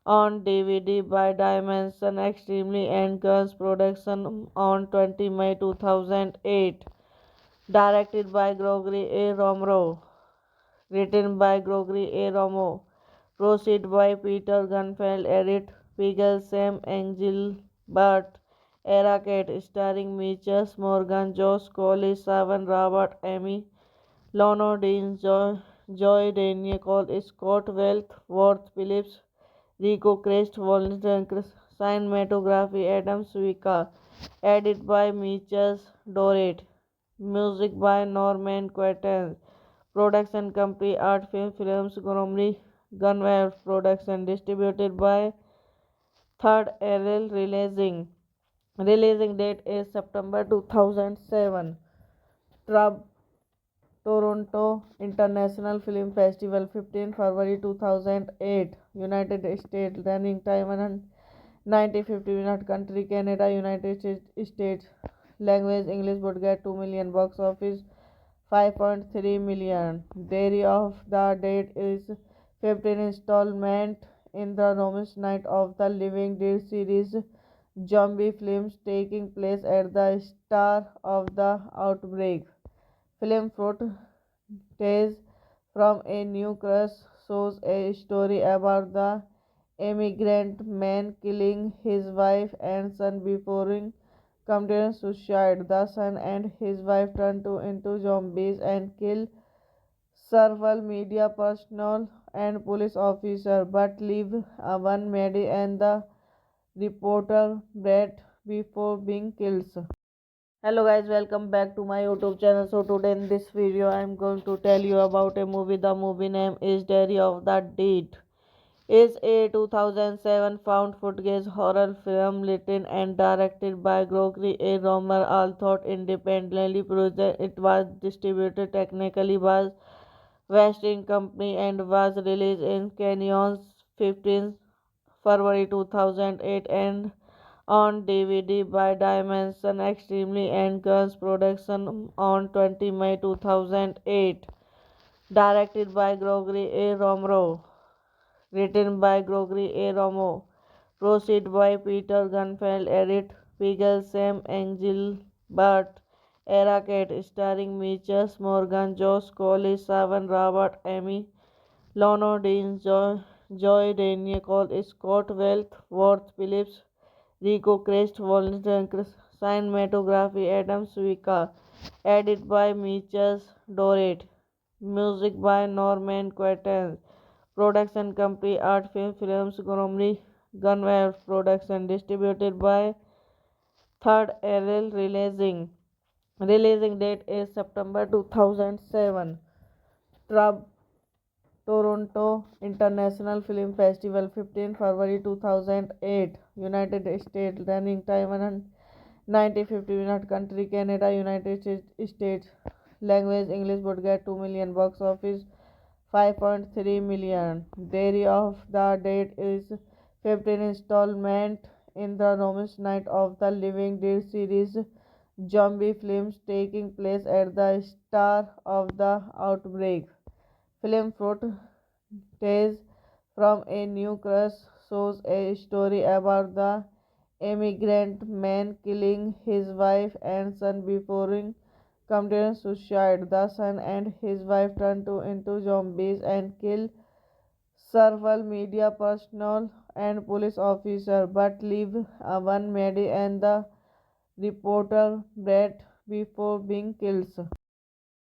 on DVD by Dimension Extremely and Guns Production on 20 May 2008. Directed by Gregory A. Romero. Written by Gregory A. Romo. Proceed by Peter Gunfeld. Edit Pigel, Sam Engelbert. Era Cat. Starring Mitchell Morgan, Josh Coley, Savan Robert, Amy Lono, Dean, Joy Daniel Cole, Scott Wealth, Worth Phillips, Rico Crest, Volunteer Cinematography, Adam Swika. Edit by Mitchell Dorrit. Music by Norman Quatermain. Production company Art Film Films, Gormley Gunware Production, distributed by Third Arrow Releasing. Releasing date is September 2007. Trub Toronto International Film Festival, 15 February 2008. United States. Running time 190 minutes. Country Canada, United States. language English would get 2 million, box office 5.3 million. Diary of the Dead is 15th installment in the Romish Night of the Living Dead series zombie films taking place at the start of the outbreak. Film footage from a new crush shows a story about the immigrant man killing his wife and son before committing suicide. The son and his wife turn into zombies and kill several media personnel and police officers, but leave one Maddie and the reporter Brett before being killed. Hello guys, welcome back to my YouTube channel. So today in this video I am going to tell you about a movie. The movie name is Diary of the Dead. Is a 2007 found footage horror film written and directed by Gregory A. Romer, although independently produced. It was distributed technically by Western Company and was released in Canyons 15 February 2008 and on DVD by Dimension Extremely and Guns Production on 20 May 2008. Directed by Gregory A. Romero. Written by Gregory A. Romo. Proceed by Peter Gunfeld. Edit Pigel Sam Engelbert. Era Cat starring Mitchell Morgan, Josh Coley, Savan Robert, Amy Lono, Dean, Joy Daniel, Scott Wealth, Worth Phillips, Rico Crest, Volunteer Cinematography, Adam Suika. Edit by Mitchell Dorrit. Music by Norman Quatermain. Production company Art Film Films, Gormley Gunware Production. Distributed by Third LL Releasing. Releasing date is September 2007. Toronto International Film Festival 15 February 2008. United States. Running time 90-50 minutes. Country Canada, United States. Language English would get 2 million, box office 5.3 million. Diary of the Dead is 15th installment in the Romish Night of the Living Dead series zombie films taking place at the start of the outbreak. Film footage from a new crush shows a story about the immigrant man killing his wife and son before committing suicide. The son and his wife turn into zombies and kill several media personnel and police officers, but leave one Maddie and the reporter Brett before being killed.